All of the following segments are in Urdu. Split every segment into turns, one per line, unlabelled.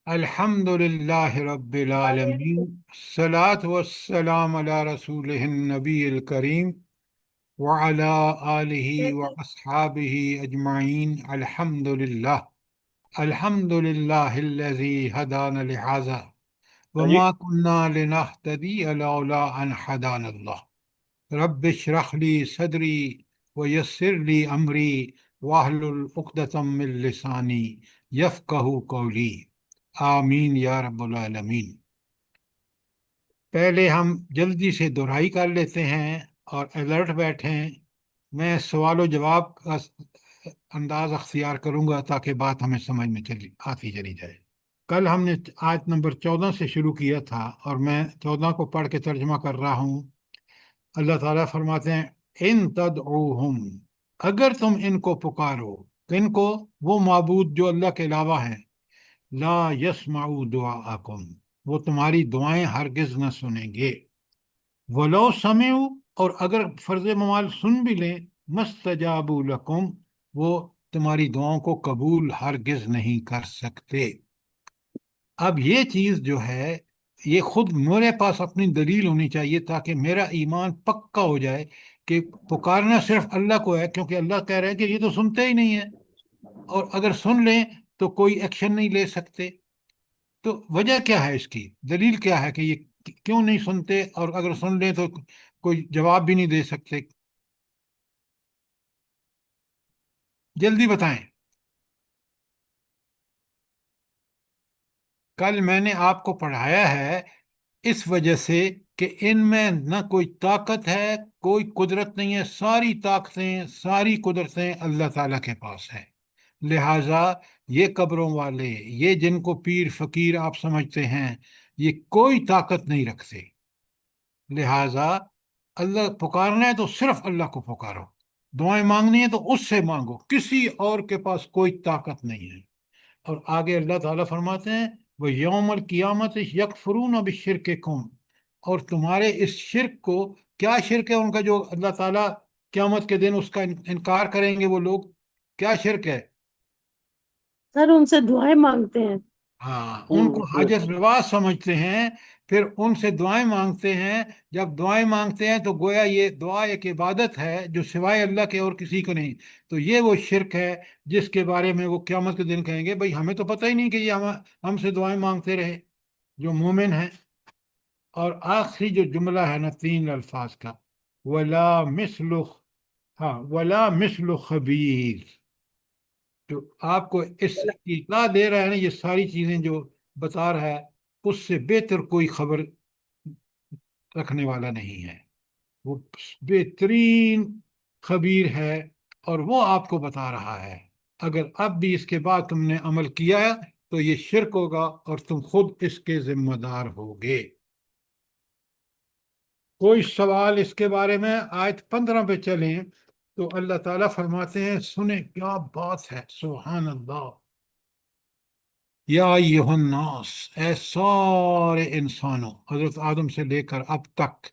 الحمد للہ رب العالمین، الصلاۃ والسلام علی رسولہ النبی الکریم وعلی آلہ واصحابہ اجمعین۔ الحمد للہ، الحمد للہ الذی ہدانا لہذا وما كنا لنهتدی لولا ان ہدانا اللہ۔ رب اشرح لی صدری ویسر لی امری واحلل عقدۃ من لسانی یفقہوا قولی، آمین یا رب العالمین۔ پہلے ہم جلدی سے دہرائی کر لیتے ہیں اور الرٹ بیٹھیں۔ میں سوال و جواب کا انداز اختیار کروں گا تاکہ بات ہمیں سمجھ میں آتی چلی جائے۔ کل ہم نے آیت نمبر 14 سے شروع کیا تھا اور میں 14 کو پڑھ کے ترجمہ کر رہا ہوں۔ اللہ تعالیٰ فرماتے ہیں ان تدعوہم، اگر تم ان کو پکارو، ان کو، وہ معبود جو اللہ کے علاوہ ہیں، لا یسمعوا دعاءکم، وہ تمہاری دعائیں ہرگز نہ سنیں گے، ولو سمعوا، اور اگر فرض ممال سن بھی لیں، مستجابوا لکم، وہ تمہاری دعاؤں کو قبول ہرگز نہیں کر سکتے۔ اب یہ چیز جو ہے، یہ خود میرے پاس اپنی دلیل ہونی چاہیے تاکہ میرا ایمان پکا ہو جائے کہ پکارنا صرف اللہ کو ہے، کیونکہ اللہ کہہ رہے ہیں کہ یہ تو سنتے ہی نہیں ہیں، اور اگر سن لیں تو کوئی ایکشن نہیں لے سکتے۔ تو وجہ کیا ہے اس کی؟ دلیل کیا ہے کہ یہ کیوں نہیں سنتے، اور اگر سن لیں تو کوئی جواب بھی نہیں دے سکتے؟ جلدی بتائیں۔ کل میں نے آپ کو پڑھایا ہے اس وجہ سے کہ ان میں نہ کوئی طاقت ہے، کوئی قدرت نہیں ہے، ساری طاقتیں، ساری قدرتیں اللہ تعالیٰ کے پاس ہیں۔ لہٰذا یہ قبروں والے، یہ جن کو پیر فقیر آپ سمجھتے ہیں، یہ کوئی طاقت نہیں رکھتے۔ لہٰذا اللہ پکارنا ہے تو صرف اللہ کو پکارو، دعائیں مانگنی ہے تو اس سے مانگو، کسی اور کے پاس کوئی طاقت نہیں ہے۔ اور آگے اللہ تعالیٰ فرماتے ہیں وہ یوم القیامت یکفرون بشرککم، اور تمہارے اس شرک کو، کیا شرک ہے ان کا جو اللہ تعالیٰ قیامت کے دن اس کا انکار کریں گے وہ لوگ؟ کیا شرک ہے؟
سر ان سے دعائیں مانگتے ہیں۔
ہاں، ان کو حاجت روا سمجھتے ہیں، پھر ان سے دعائیں مانگتے ہیں۔ جب دعائیں مانگتے ہیں تو گویا یہ دعا ایک عبادت ہے جو سوائے اللہ کے اور کسی کو نہیں۔ تو یہ وہ شرک ہے جس کے بارے میں وہ قیامت کے دن کہیں گے بھئی ہمیں تو پتہ ہی نہیں کہ یہ ہم سے دعائیں مانگتے رہے جو مومن ہیں۔ اور آخری جو جملہ ہے نا 3 الفاظ کا، ولا مثل، ہاں، ولا مثل خبیر، جو آپ کو اس کی اطلاع دے رہا ہے نا، یہ ساری چیزیں جو بتا رہا ہے، اس سے بہتر کوئی خبر رکھنے والا نہیں ہے۔ وہ بہترین خبیر ہے اور وہ آپ کو بتا رہا ہے۔ اگر اب بھی اس کے بعد تم نے عمل کیا ہے تو یہ شرک ہوگا اور تم خود اس کے ذمہ دار ہوگے۔ کوئی سوال اس کے بارے میں؟ آیت 15 پہ چلیں تو اللہ تعالیٰ فرماتے ہیں، سنیں کیا بات ہے، سبحان اللہ۔ یا ایہا الناس، اے سارے انسانوں، حضرت آدم سے لے کر اب تک،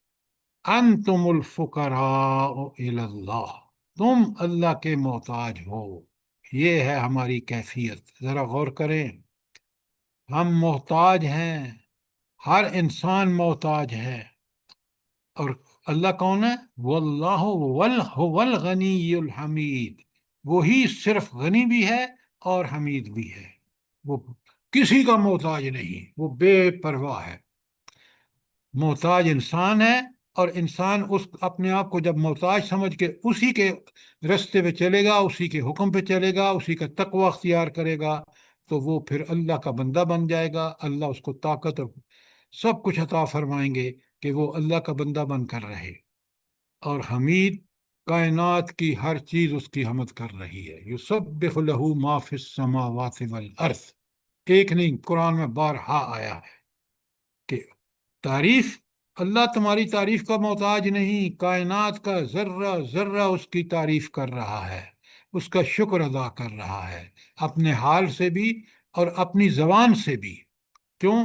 انتم الفقراء الی اللہ، تم اللہ کے محتاج ہو۔ یہ ہے ہماری کیفیت، ذرا غور کریں۔ ہم محتاج ہیں، ہر انسان محتاج ہے، اور اللہ کون ہے؟ واللہ هو الغنی الحمید، وہی صرف غنی بھی ہے اور حمید بھی ہے، وہ کسی کا محتاج نہیں، وہ بے پرواہ ہے۔ محتاج انسان ہے، اور انسان اس اپنے آپ کو جب محتاج سمجھ کے اسی کے رستے پہ چلے گا، اسی کے حکم پہ چلے گا، اسی کا تقوی اختیار کرے گا، تو وہ پھر اللہ کا بندہ بن جائے گا۔ اللہ اس کو طاقت اور سب کچھ عطا فرمائیں گے کہ وہ اللہ کا بندہ بن کر رہے۔ اور حمید، کائنات کی ہر چیز اس کی حمد کر رہی ہے۔ یسبح لہ ما فی السماوات والارض، ایک نہیں، قرآن میں بارہا آیا ہے کہ تعریف، اللہ تمہاری تعریف کا محتاج نہیں، کائنات کا ذرہ ذرہ اس کی تعریف کر رہا ہے، اس کا شکر ادا کر رہا ہے، اپنے حال سے بھی اور اپنی زبان سے بھی۔ کیوں؟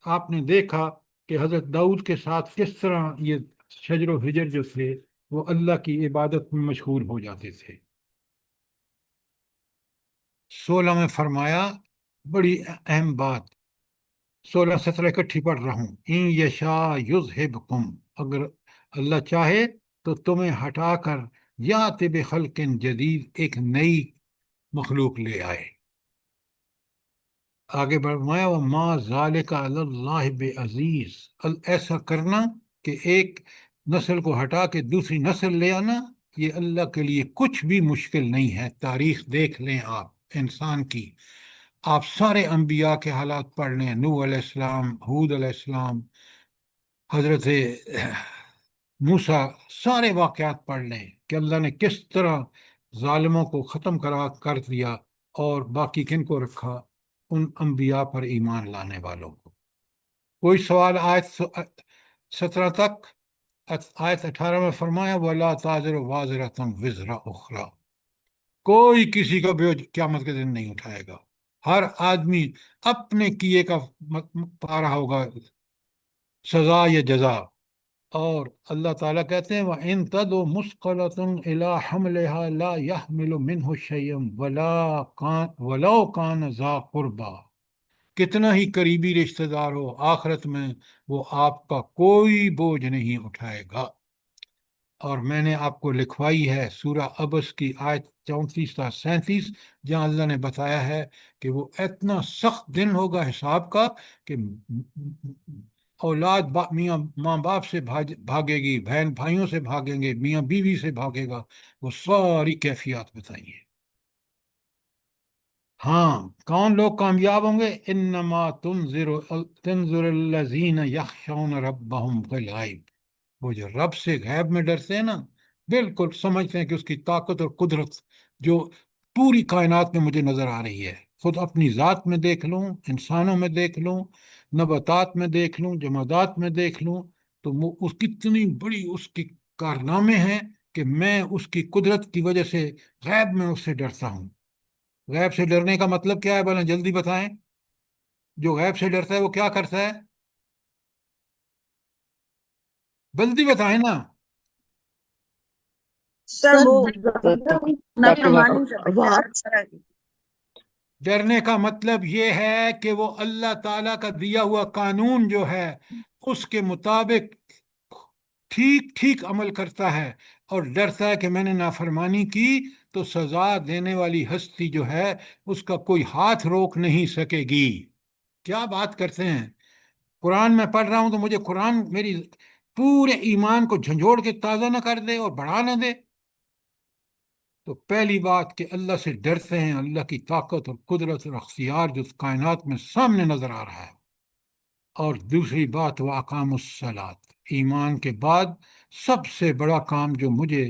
آپ نے دیکھا کہ حضرت داؤد کے ساتھ کس طرح یہ شجر و حجر جو تھے وہ اللہ کی عبادت میں مشغول ہو جاتے تھے۔ 16 میں فرمایا، بڑی اہم بات، 16 17 اکٹھی پڑھ رہا ہوں۔ ان یشا یذہبکم، اگر اللہ چاہے تو تمہیں ہٹا کر یات بخلق جدید، ایک نئی مخلوق لے آئے۔ آگے فرمایا وما ذالک علی اللہ بعزیز، ایسا کرنا کہ ایک نسل کو ہٹا کے دوسری نسل لے آنا، یہ اللہ کے لیے کچھ بھی مشکل نہیں ہے۔ تاریخ دیکھ لیں آپ انسان کی، آپ سارے انبیاء کے حالات پڑھ لیں، نوح علیہ السلام، ہود علیہ السلام، حضرت موسیٰ، سارے واقعات پڑھ لیں کہ اللہ نے کس طرح ظالموں کو ختم کر دیا اور باقی کن کو رکھا، ان انبیاء پر ایمان لانے والوں کو۔ کوئی سوال؟ آیت 17 تک۔ آیت 18 میں فرمایا وَلَا تَزِرُ وَازِرَةٌ وِزْرَ أُخْرَىٰ، کوئی کسی کا بوجھ قیامت کے دن نہیں اٹھائے گا، ہر آدمی اپنے کیے کا پا رہا ہوگا سزا یا جزا۔ اور اللہ تعالیٰ کہتے ہیں وَإِن تَدْعُ مُثْقَلَةٌ إِلَىٰ حَمْلِهَا لَا يَحْمِلُ مِنْهُ شَيْئًا وَلَوْ كَانَ ذَا قُرْبَىٰ، کتنا ہی قریبی رشتہ دار ہو، آخرت میں وہ آپ کا کوئی بوجھ نہیں اٹھائے گا۔ اور میں نے آپ کو لکھوائی ہے سورہ عبس کی آیت 34 تا 37، جہاں اللہ نے بتایا ہے کہ وہ اتنا سخت دن ہوگا حساب کا کہ اولاد میاں ماں باپ سے بھاگے گی، بہن بھائیوں سے بھاگیں گے، میاں بیوی سے بھاگے گا، وہ ساری کیفیات بتائیے۔ ہاں، کون لوگ کامیاب ہوں گے؟ انما تنذر الذین یخشون ربهم بالغیب، وہ جو رب سے غیب میں ڈرتے ہیں نا، بالکل سمجھتے ہیں کہ اس کی طاقت اور قدرت جو پوری کائنات میں مجھے نظر آ رہی ہے، خود اپنی ذات میں دیکھ لوں، انسانوں میں دیکھ لوں، نباتات میں دیکھ لوں، جمادات میں دیکھ لوں، تو اس کتنی بڑی اس کی کارنامے ہیں کہ میں اس کی قدرت کی وجہ سے غیب میں اس سے ڈرتا ہوں۔ غیب سے ڈرنے کا مطلب کیا ہے؟ بولیں جلدی بتائیں، جو غیب سے ڈرتا ہے وہ کیا کرتا ہے؟ جلدی بتائیں نا۔
سر وہ
ڈاکٹر
نافرمانی سے بچے ہر طرح کی۔
ڈرنے کا مطلب یہ ہے کہ وہ اللہ تعالیٰ کا دیا ہوا قانون جو ہے اس کے مطابق ٹھیک ٹھیک عمل کرتا ہے، اور ڈرتا ہے کہ میں نے نافرمانی کی تو سزا دینے والی ہستی جو ہے اس کا کوئی ہاتھ روک نہیں سکے گی۔ کیا بات کرتے ہیں! قرآن میں پڑھ رہا ہوں تو مجھے قرآن میری پورے ایمان کو جھنجھوڑ کے تازہ نہ کر دے اور بڑھا نہ دے۔ تو پہلی بات کہ اللہ سے ڈرتے ہیں، اللہ کی طاقت اور قدرت اور اختیار جو کائنات میں سامنے نظر آ رہا ہے۔ اور دوسری بات وہ اقام الصلاۃ، ایمان کے بعد سب سے بڑا کام جو مجھے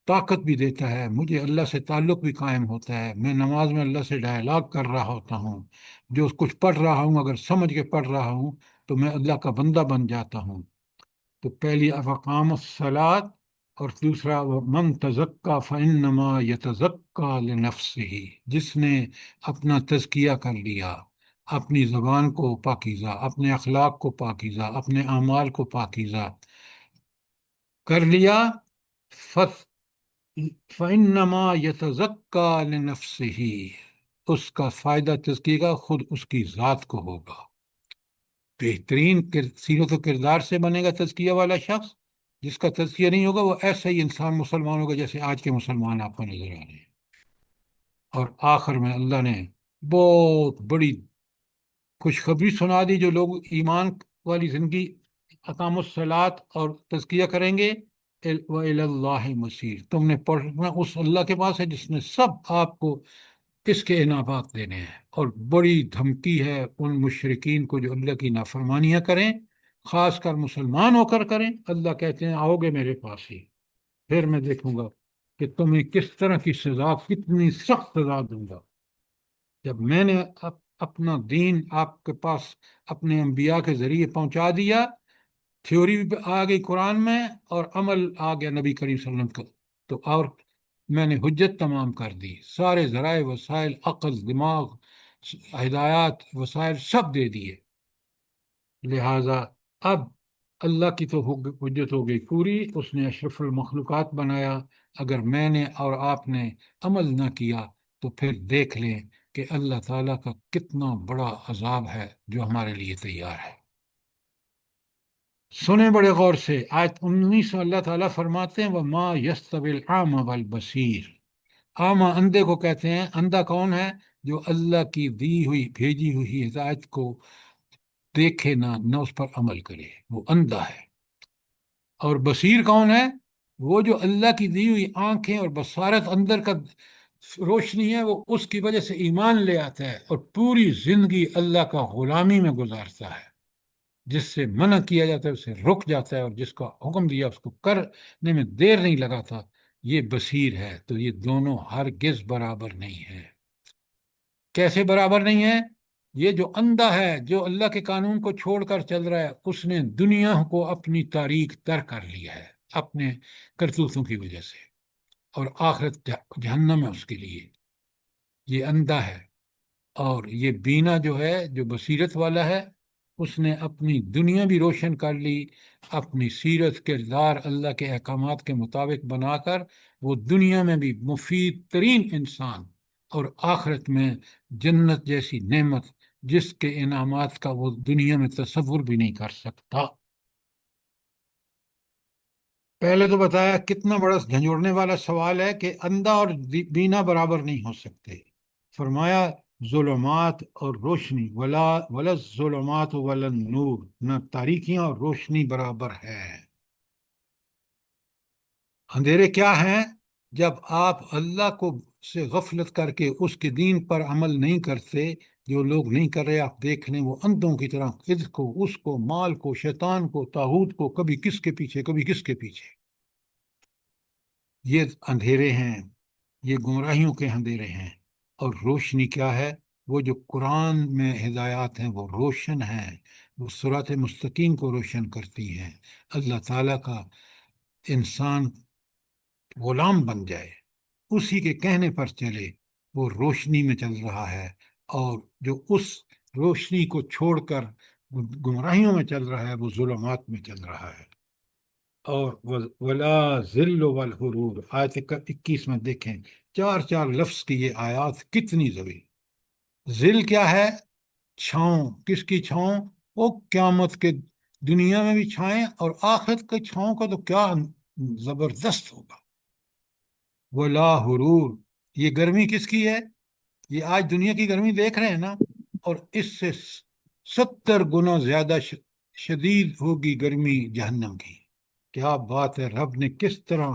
طاقت بھی دیتا ہے، مجھے اللہ سے تعلق بھی قائم ہوتا ہے، میں نماز میں اللہ سے ڈائلاگ کر رہا ہوتا ہوں، جو کچھ پڑھ رہا ہوں اگر سمجھ کے پڑھ رہا ہوں تو میں اللہ کا بندہ بن جاتا ہوں۔ تو پہلی اقام الصلاۃ، اور دوسرا من تزکا فانما یتزکا لنفسہ، جس نے اپنا تزکیہ کر لیا، اپنی زبان کو پاکیزہ، اپنے اخلاق کو پاکیزہ، اپنے اعمال کو پاکیزہ کر لیا، فانما یتزکا لنفسہ، اس کا فائدہ تزکیے کا خود اس کی ذات کو ہوگا۔ بہترین سیرت و کردار سے بنے گا تزکیہ والا شخص، جس کا تزکیہ نہیں ہوگا وہ ایسا ہی انسان مسلمان ہوگا جیسے آج کے مسلمان آپ کو نظر آ رہے ہیں۔ اور آخر میں اللہ نے بہت بڑی خوشخبری سنا دی، جو لوگ ایمان والی زندگی اقام الصلاۃ اور تزکیہ کریں گے، وَإِلَى اللَّهِ مصیر، تم نے پڑھنا اس اللہ کے پاس ہے جس نے سب آپ کو اس کے انعامات دینے ہیں۔ اور بڑی دھمکی ہے ان مشرکین کو جو اللہ کی نافرمانیاں کریں، خاص کر مسلمان ہو کر کریں۔ اللہ کہتے ہیں آؤ گے میرے پاس ہی، پھر میں دیکھوں گا کہ تمہیں کس طرح کی سزا، کتنی سخت سزا دوں گا۔ جب میں نے اپنا دین آپ کے پاس اپنے انبیاء کے ذریعے پہنچا دیا، تھیوری بھی آ گئی قرآن میں اور عمل آ گیا نبی کریم صلی اللہ علیہ وسلم کا، تو اور میں نے حجت تمام کر دی، سارے ذرائع وسائل، عقل، دماغ، ہدایات، وسائل سب دے دیے۔ لہٰذا اب اللہ کی تو حجت ہو گئی پوری، اس نے اشرف المخلوقات بنایا، اگر میں نے اور آپ نے عمل نہ کیا تو پھر دیکھ لیں کہ اللہ تعالیٰ کا کتنا بڑا عذاب ہے جو ہمارے لیے تیار ہے۔ سنیں بڑے غور سے، آیت 19 میں اللہ تعالیٰ فرماتے ہیں وَمَا يَسْتَوِي الْأَعْمَى وَالْبَصِيرُ۔ اعمیٰ اندھے کو کہتے ہیں۔ اندھا کون ہے؟ جو اللہ کی دی ہوئی بھیجی ہوئی ہدایت کو دیکھے نہ اس پر عمل کرے، وہ اندھا ہے۔ اور بصیر کون ہے؟ وہ جو اللہ کی دی ہوئی آنکھیں اور بصارت اندر کا روشنی ہے، وہ اس کی وجہ سے ایمان لے آتا ہے اور پوری زندگی اللہ کا غلامی میں گزارتا ہے۔ جس سے منع کیا جاتا ہے اسے رک جاتا ہے، اور جس کا حکم دیا اس کو کرنے میں دیر نہیں لگاتا، یہ بصیر ہے۔ تو یہ دونوں ہرگز برابر نہیں ہے۔ کیسے برابر نہیں ہے؟ یہ جو اندھا ہے، جو اللہ کے قانون کو چھوڑ کر چل رہا ہے، اس نے دنیا کو اپنی تاریخ تر کر لیا ہے اپنے کرتوتوں کی وجہ سے، اور آخرت جہنم ہے اس کے لیے۔ یہ اندھا ہے۔ اور یہ بینا جو ہے، جو بصیرت والا ہے، اس نے اپنی دنیا بھی روشن کر لی، اپنی سیرت کردار اللہ کے احکامات کے مطابق بنا کر وہ دنیا میں بھی مفید ترین انسان، اور آخرت میں جنت جیسی نعمت جس کے انعامات کا وہ دنیا میں تصور بھی نہیں کر سکتا۔ پہلے تو بتایا کتنا بڑا جھنجھوڑنے والا سوال ہے کہ اندھا اور بینا برابر نہیں ہو سکتے۔ فرمایا ظلمات اور روشنی، ولا الظلمات ولا النور، نہ تاریکیاں اور روشنی برابر ہے۔ اندھیرے کیا ہیں؟ جب آپ اللہ کو سے غفلت کر کے اس کے دین پر عمل نہیں کرتے، جو لوگ نہیں کر رہے آپ دیکھ لیں، وہ اندھوں کی طرح اس کو، اس کو، مال کو، شیطان کو، طاغوت کو، کبھی کس کے پیچھے کبھی کس کے پیچھے۔ یہ اندھیرے ہیں، یہ گمراہیوں کے اندھیرے ہیں۔ اور روشنی کیا ہے؟ وہ جو قرآن میں ہدایات ہیں وہ روشن ہیں، وہ صراط مستقیم کو روشن کرتی ہیں۔ اللہ تعالیٰ کا انسان غلام بن جائے، اسی کے کہنے پر چلے، وہ روشنی میں چل رہا ہے۔ اور جو اس روشنی کو چھوڑ کر گمراہیوں میں چل رہا ہے، وہ ظلمات میں چل رہا ہے۔ اور ولا ذل والحرور، آیت 21 میں دیکھیں، چار چار لفظ کی یہ آیات کتنی ضروری۔ ذل کیا ہے؟ چھاؤں۔ کس کی چھاؤں؟ وہ قیامت کے دنیا میں بھی چھائیں، اور آخرت کے چھاؤں کا تو کیا زبردست ہوگا۔ ولا حرور، یہ گرمی کس کی ہے؟ یہ آج دنیا کی گرمی دیکھ رہے ہیں نا، اور اس سے 70 گنا زیادہ شدید ہوگی گرمی جہنم کی۔ کیا بات ہے! رب نے کس طرح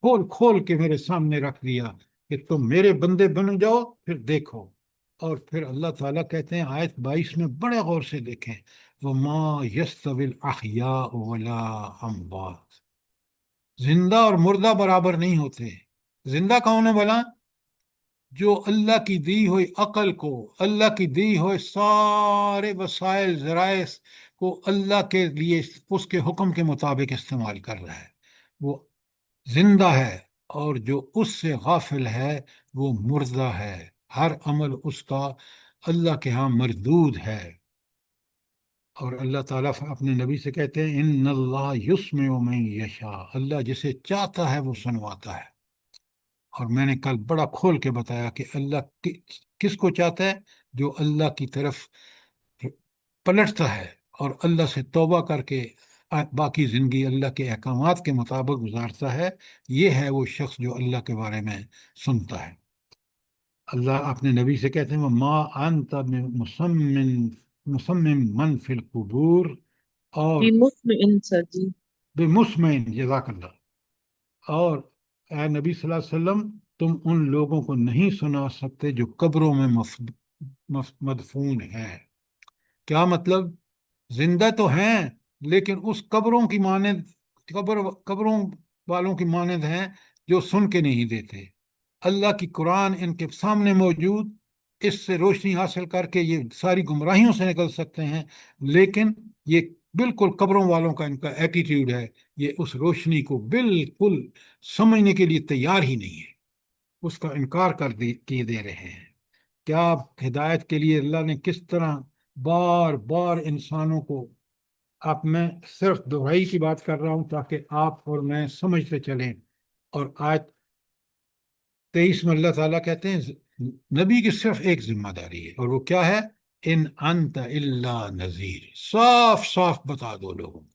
کھول کھول کے میرے سامنے رکھ دیا کہ تم میرے بندے بن جاؤ، پھر دیکھو۔ اور پھر اللہ تعالیٰ کہتے ہیں آیت 22 میں، بڑے غور سے دیکھیں، وَمَا يَسْتَوِي الْأَحْيَاءُ وَلَا أَمْوَاتُ، زندہ اور مردہ برابر نہیں ہوتے۔ زندہ کون ہے بھلا؟ جو اللہ کی دی ہوئی عقل کو، اللہ کی دی ہوئے سارے وسائل ذرائع کو اللہ کے لیے اس کے حکم کے مطابق استعمال کر رہا ہے، وہ زندہ ہے۔ اور جو اس سے غافل ہے وہ مردہ ہے، ہر عمل اس کا اللہ کے ہاں مردود ہے۔ اور اللہ تعالیٰ اپنے نبی سے کہتے ہیں ان اللہ یسمع من یشاء، اللہ جسے چاہتا ہے وہ سنواتا ہے۔ اور میں نے کل بڑا کھول کے بتایا کہ اللہ کس کو چاہتا ہے؟ جو اللہ کی طرف پلٹتا ہے اور اللہ سے توبہ کر کے باقی زندگی اللہ کے احکامات کے مطابق گزارتا ہے، یہ ہے وہ شخص جو اللہ کے بارے میں سنتا ہے۔ اللہ اپنے نبی سے کہتے ہیں وَمَا أَنْتَ مُصَمِّمْ مَنْ فِي الْقُبُورِ، اور
بمطمئن سر جی۔
بمسمعٍ، جزاک اللہ۔ اور اے نبی صلی اللہ علیہ وسلم، تم ان لوگوں کو نہیں سنا سکتے جو قبروں میں مدفون ہیں۔ کیا مطلب؟ زندہ تو ہیں لیکن اس قبروں کی مانند، قبروں والوں کی مانند ہیں جو سن کے نہیں دیتے۔ اللہ کی قرآن ان کے سامنے موجود، اس سے روشنی حاصل کر کے یہ ساری گمراہیوں سے نکل سکتے ہیں، لیکن یہ بالکل قبروں والوں کا ان کا ایٹیٹیوڈ ہے، یہ اس روشنی کو بالکل سمجھنے کے لیے تیار ہی نہیں ہے، اس کا انکار کیے دے رہے ہیں۔ کیا ہدایت کے لیے اللہ نے کس طرح بار بار انسانوں کو، اب میں صرف دہرائی کی بات کر رہا ہوں تاکہ آپ اور میں سمجھتے چلیں۔ اور آیت 23 میں اللہ تعالیٰ کہتے ہیں نبی کی صرف ایک ذمہ داری ہے، اور وہ کیا ہے؟ ان انت الا نذیر، صاف صاف بتا دو لوگوں کو،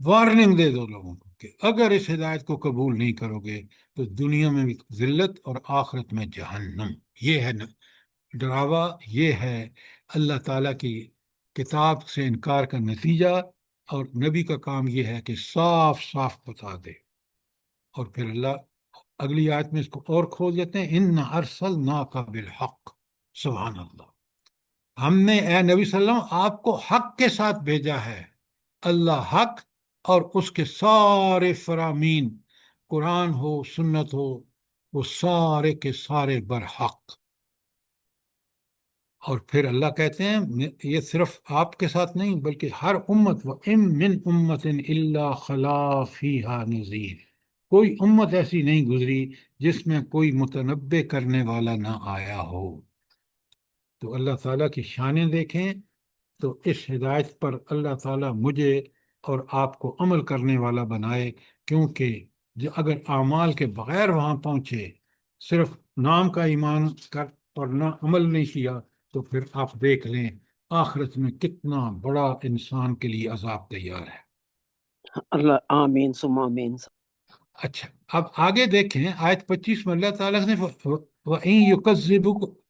وارننگ دے دو لوگوں کو کہ اگر اس ہدایت کو قبول نہیں کرو گے تو دنیا میں بھی ذلت اور آخرت میں جہنم۔ یہ ہے ڈراوا، یہ ہے اللہ تعالیٰ کی کتاب سے انکار کا نتیجہ، اور نبی کا کام یہ ہے کہ صاف صاف بتا دے۔ اور پھر اللہ اگلی آیت میں اس کو اور کھول دیتے ہیں، ان ارسلناک بالحق، سبحان اللہ، ہم نے اے نبی صلی اللہ علیہ وسلم آپ کو حق کے ساتھ بھیجا ہے۔ اللہ حق اور اس کے سارے فرامین، قرآن ہو سنت ہو، وہ سارے کے سارے برحق۔ اور پھر اللہ کہتے ہیں یہ صرف آپ کے ساتھ نہیں بلکہ ہر امت، وَإِن مِّنْ أُمَّةٍ إِلَّا خَلَا فِيهَا نَذِيرٌ، کوئی امت ایسی نہیں گزری جس میں کوئی متنبع کرنے والا نہ آیا ہو۔ تو اللہ تعالیٰ کی شانیں دیکھیں، تو اس ہدایت پر اللہ تعالیٰ مجھے اور آپ کو عمل کرنے والا بنائے، کیونکہ اگر اعمال کے بغیر وہاں پہنچے، صرف نام کا ایمان کر اور نہ عمل نہیں کیا، تو پھر آپ دیکھ لیں آخرت میں کتنا بڑا انسان کے لیے عذاب تیار ہے۔
اللہ آمین ثم آمین۔
اچھا، اب آگے دیکھیں آیت 25 میں اللہ تعالیٰ نے وَإِن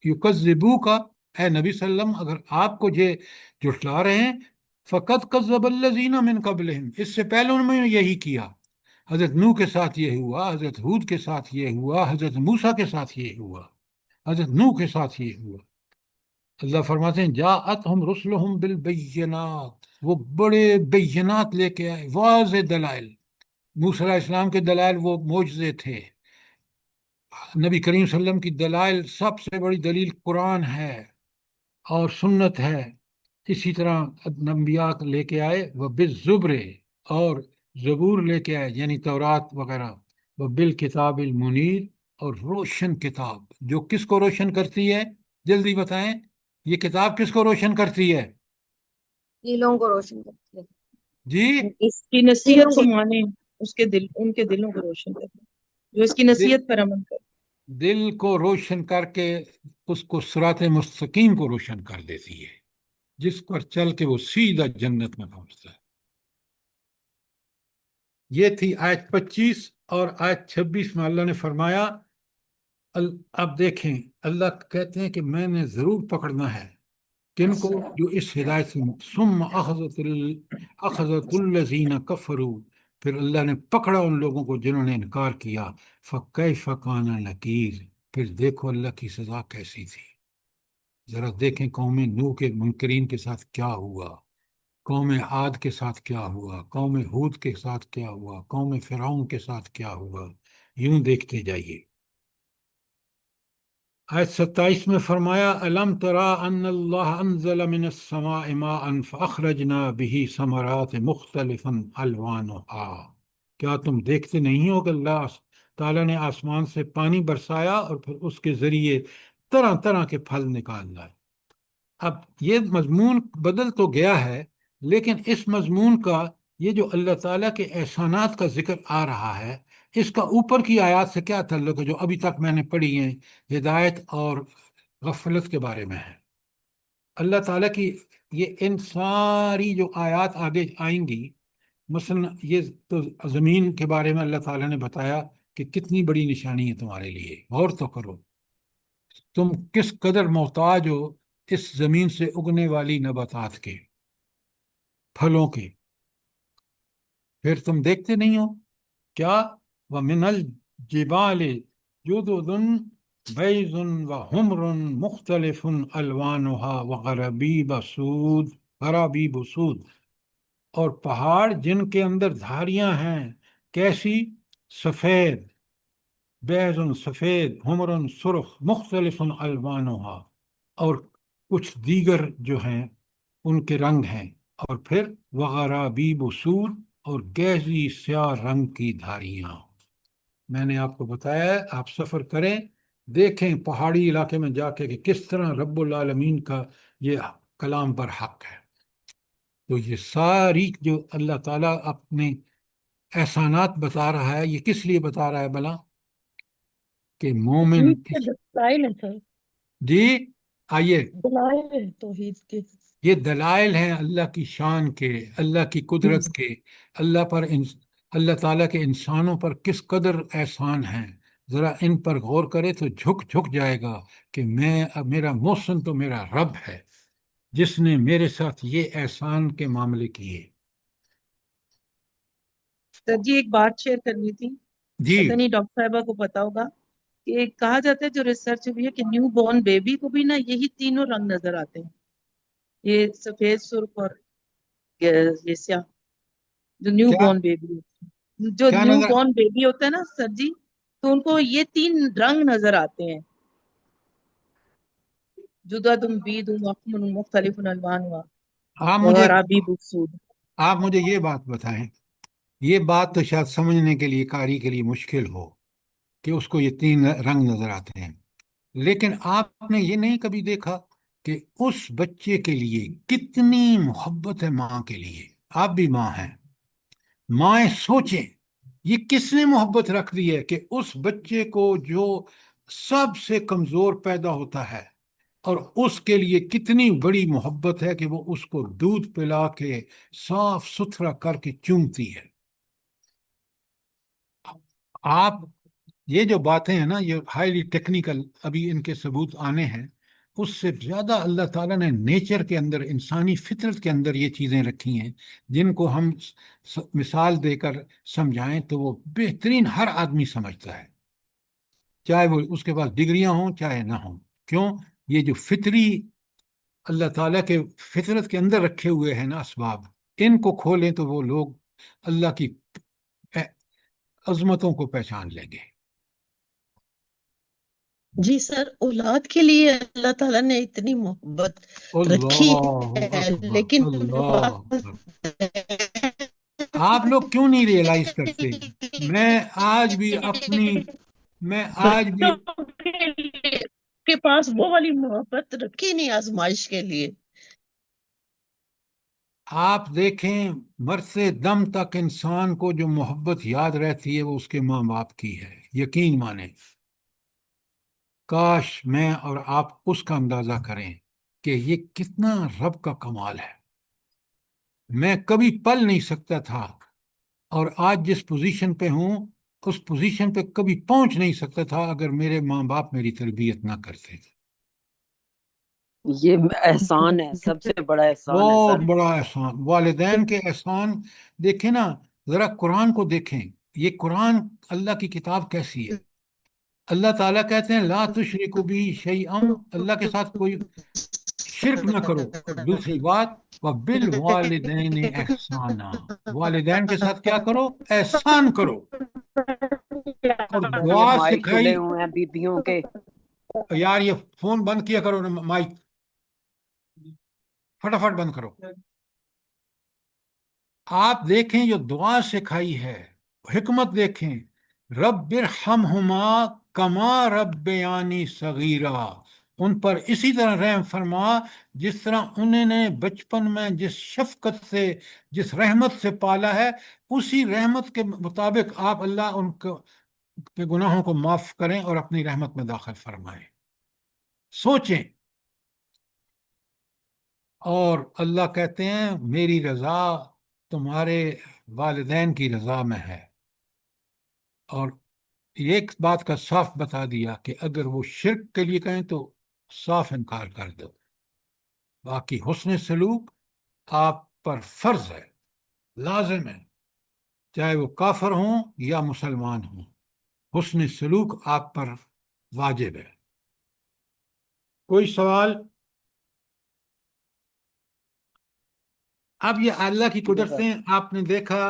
يُكَذِّبُوكَ، اے نبی صلی اللہ علیہ وسلم اگر آپ کو یہ جھٹلا رہے ہیں، فَقَدْ كَذَّبَ الَّذِينَ مِن قَبْلِهِمْ، اس سے پہلے انہوں نے یہی کیا، حضرت نوح کے ساتھ یہ ہوا، حضرت ہود کے ساتھ یہ ہوا، حضرت موسیٰ کے ساتھ یہ ہوا، حضرت نوح کے ساتھ یہ ہوا۔ اللہ فرماتے ہیں جاءتہم رسلہم بالبینات، وہ بڑے بینات لے کے آئے، واضح دلائل۔ موسیٰ علیہ السلام کے دلائل وہ معجزے تھے، نبی کریم صلی اللہ علیہ وسلم کی دلائل سب سے بڑی دلیل قرآن ہے اور سنت ہے۔ اسی طرح انبیاء لے کے آئے، وہ بالزبر، اور زبور لے کے آئے یعنی تورات وغیرہ، وہ بالکتاب المنیر، اور روشن کتاب جو کس کو روشن کرتی ہے؟ جلدی بتائیں، یہ کتاب کس کو روشن کرتی ہے؟
دلوں کو روشن کرتی
جی،
اس کی
ہے،
نصیحت کو مانے، اس کے دل، ان کے دلوں کو روشن کرے جو اس کی
دل
نصیحت پر عمل کرے۔
دل کو روشن کر کے اس کو صراط مستقیم کو روشن کر دیتی ہے، جس پر چل کے وہ سیدھا جنت میں پہنچتا ہے۔ یہ تھی آیت 25، اور آیت 26 میں اللہ نے فرمایا اب دیکھیں اللہ کہتے ہیں کہ میں نے ضرور پکڑنا ہے کن کو؟ جو اس ہدایت سے ثم اخذت الذین کفروا، پھر اللہ نے پکڑا ان لوگوں کو جنہوں نے انکار کیا، فکیف کان نکیر، پھر دیکھو اللہ کی سزا کیسی تھی۔ ذرا دیکھیں قوم نوح کے منکرین کے ساتھ کیا ہوا، قوم عاد کے ساتھ کیا ہوا، قوم ہود کے ساتھ کیا ہوا، قوم فرعون کے ساتھ کیا ہوا، یوں دیکھتے جائیے۔ آیت 27 میں فرمایا الم ترى ان اللہ انزل من السماء ماء فاخرجنا به ثمرات مختلفا الوانها، کیا تم دیکھتے نہیں ہو کہ اللہ تعالیٰ نے آسمان سے پانی برسایا اور پھر اس کے ذریعے طرح طرح کے پھل نکال لائے۔ اب یہ مضمون بدل تو گیا ہے، لیکن اس مضمون کا یہ جو اللہ تعالیٰ کے احسانات کا ذکر آ رہا ہے، اس کا اوپر کی آیات سے کیا تعلق ہے جو ابھی تک میں نے پڑھی ہیں، ہدایت اور غفلت کے بارے میں ہے؟ اللہ تعالیٰ کی یہ ان ساری جو آیات آگے آئیں گی، مثلا یہ تو زمین کے بارے میں اللہ تعالیٰ نے بتایا کہ کتنی بڑی نشانی ہے تمہارے لیے، غور تو کرو، تم کس قدر محتاج ہو اس زمین سے اگنے والی نباتات کے، پھلوں کے، پھر تم دیکھتے نہیں ہو کیا؟ وَمِنَ الْجِبَالِ جُدُدٌ بَيْضٌ وَحُمْرٌ مُخْتَلِفٌ أَلْوَانُهَا وَغَرَابِيبُ سُودٌ، غرابیب سود، اور پہاڑ جن کے اندر دھاریاں ہیں، کیسی؟ سفید، بیض سفید، حمر سرخ، مختلف الوانها، اور کچھ دیگر جو ہیں ان کے رنگ ہیں، اور پھر وغرابیب سود، اور گہری سیاہ رنگ کی دھاریاں۔ میں نے آپ کو بتایا ہے آپ سفر کریں، دیکھیں پہاڑی علاقے میں جا کے کہ کس طرح رب العالمین کا یہ کلام پر حق ہے۔ تو یہ ساری جو اللہ تعالیٰ اپنے احسانات بتا رہا ہے، یہ کس لیے بتا رہا ہے بھلا؟ کہ مومن
کے دلائل ہیں سر،
جی آئیے،
دلائل ہیں توحید کے.
یہ دلائل ہیں اللہ کی شان کے، اللہ کی قدرت کے، اللہ پر اللہ تعالیٰ کے انسانوں پر کس قدر احسان ہیں. ذرا ان پر غور کرے تو جھک جائے گا کہ میرا محسن تو میرا رب ہے جس نے میرے ساتھ یہ احسان کے معاملے کیے.
سر جی ایک بات شیئر کرنی تھی،
جی
پتہ نہیں ڈاکٹر صاحبہ کو پتا ہوگا کہ کہا جاتا ہے جو ریسرچ بھی ہے کہ نیو بورن بیبی کو بھی نا یہی تینوں رنگ نظر آتے ہیں، یہ سفید، سرخ اور یہ سیاہ. جو نیو
کیا
بورن بیبی، جو
کیا
نیو
نظر
بورن بیبی ہوتا ہے نا سر جی، تو ان کو یہ تین رنگ نظر آتے ہیں، جدد بید محکم مختلف الوان ہوا
آپ مجھے
وغرابی بسود.
آپ مجھے یہ بات بتائیں، یہ بات تو شاید سمجھنے کے لیے قاری کے لیے مشکل ہو کہ اس کو یہ تین رنگ نظر آتے ہیں، لیکن آپ نے یہ نہیں کبھی دیکھا کہ اس بچے کے لیے کتنی محبت ہے ماں کے لیے. آپ بھی ماں ہیں، مائیں سوچیں یہ کس نے محبت رکھ دی ہے کہ اس بچے کو جو سب سے کمزور پیدا ہوتا ہے اور اس کے لیے کتنی بڑی محبت ہے کہ وہ اس کو دودھ پلا کے صاف ستھرا کر کے چومتی ہے. آپ یہ جو باتیں ہیں نا یہ ہائیلی ٹیکنیکل، ابھی ان کے ثبوت آنے ہیں، اس سے زیادہ اللہ تعالیٰ نے نیچر کے اندر، انسانی فطرت کے اندر یہ چیزیں رکھی ہیں جن کو ہم مثال دے کر سمجھائیں تو وہ بہترین ہر آدمی سمجھتا ہے، چاہے وہ اس کے پاس ڈگریاں ہوں چاہے نہ ہوں. کیوں؟ یہ جو فطری اللہ تعالیٰ کے فطرت کے اندر رکھے ہوئے ہیں نا اسباب، ان کو کھولیں تو وہ لوگ اللہ کی عظمتوں کو پہچان لیں گے.
جی سر، اولاد کے لیے اللہ تعالیٰ نے اتنی محبت رکھی
اللہ
ہے،
اکبر،
لیکن
اللہ اکبر. آپ لوگ کیوں نہیں ریئلائز کرتے؟ میں آج بھی اپنی میں آج بھی
بچوں کے پاس وہ والی محبت رکھی نہیں آزمائش کے لیے.
آپ دیکھیں مرتے دم تک انسان کو جو محبت یاد رہتی ہے وہ اس کے ماں باپ کی ہے. یقین مانیں، کاش میں اور آپ اس کا اندازہ کریں کہ یہ کتنا رب کا کمال ہے. میں کبھی پل نہیں سکتا تھا اور آج جس پوزیشن پہ ہوں اس پوزیشن پہ کبھی پہنچ نہیں سکتا تھا اگر میرے ماں باپ میری تربیت نہ کرتے.
یہ احسان ہے، سب سے بڑا احسان ہے
بہت
سر.
بڑا احسان، والدین کے احسان. دیکھیں نا، ذرا قرآن کو دیکھیں، یہ قرآن اللہ کی کتاب کیسی ہے. اللہ تعالیٰ کہتے ہیں لا تشرکوا بی شیئا، اللہ کے ساتھ کوئی شرک نہ کرو. اور دوسری بات وبالوالدین احسانا، والدین کے ساتھ کیا کرو؟ احسان کرو. اور
یہ
دعا
مائک
سکھائی.
کھلے ہوئے ہیں بیبیوں کے.
یار یہ فون بند کیا کرو نا، مائک فٹافٹ بند کرو. آپ دیکھیں جو دعا سکھائی ہے، حکمت دیکھیں، رب ارحمہما کما ربیانی صغیرا، ان پر اسی طرح رحم فرما جس طرح انہوں نے بچپن میں جس شفقت سے، جس رحمت سے پالا ہے، اسی رحمت کے مطابق آپ اللہ ان کے گناہوں کو معاف کریں اور اپنی رحمت میں داخل فرمائیں. سوچیں. اور اللہ کہتے ہیں میری رضا تمہارے والدین کی رضا میں ہے. اور ایک بات کا صاف بتا دیا کہ اگر وہ شرک کے لیے کہیں تو صاف انکار کر دو. باقی حسن سلوک آپ پر فرض ہے، لازم ہے، چاہے وہ کافر ہوں یا مسلمان ہوں. حسن سلوک آپ پر واجب ہے. کوئی سوال؟ اب یہ اللہ کی قدرتیں آپ نے دیکھا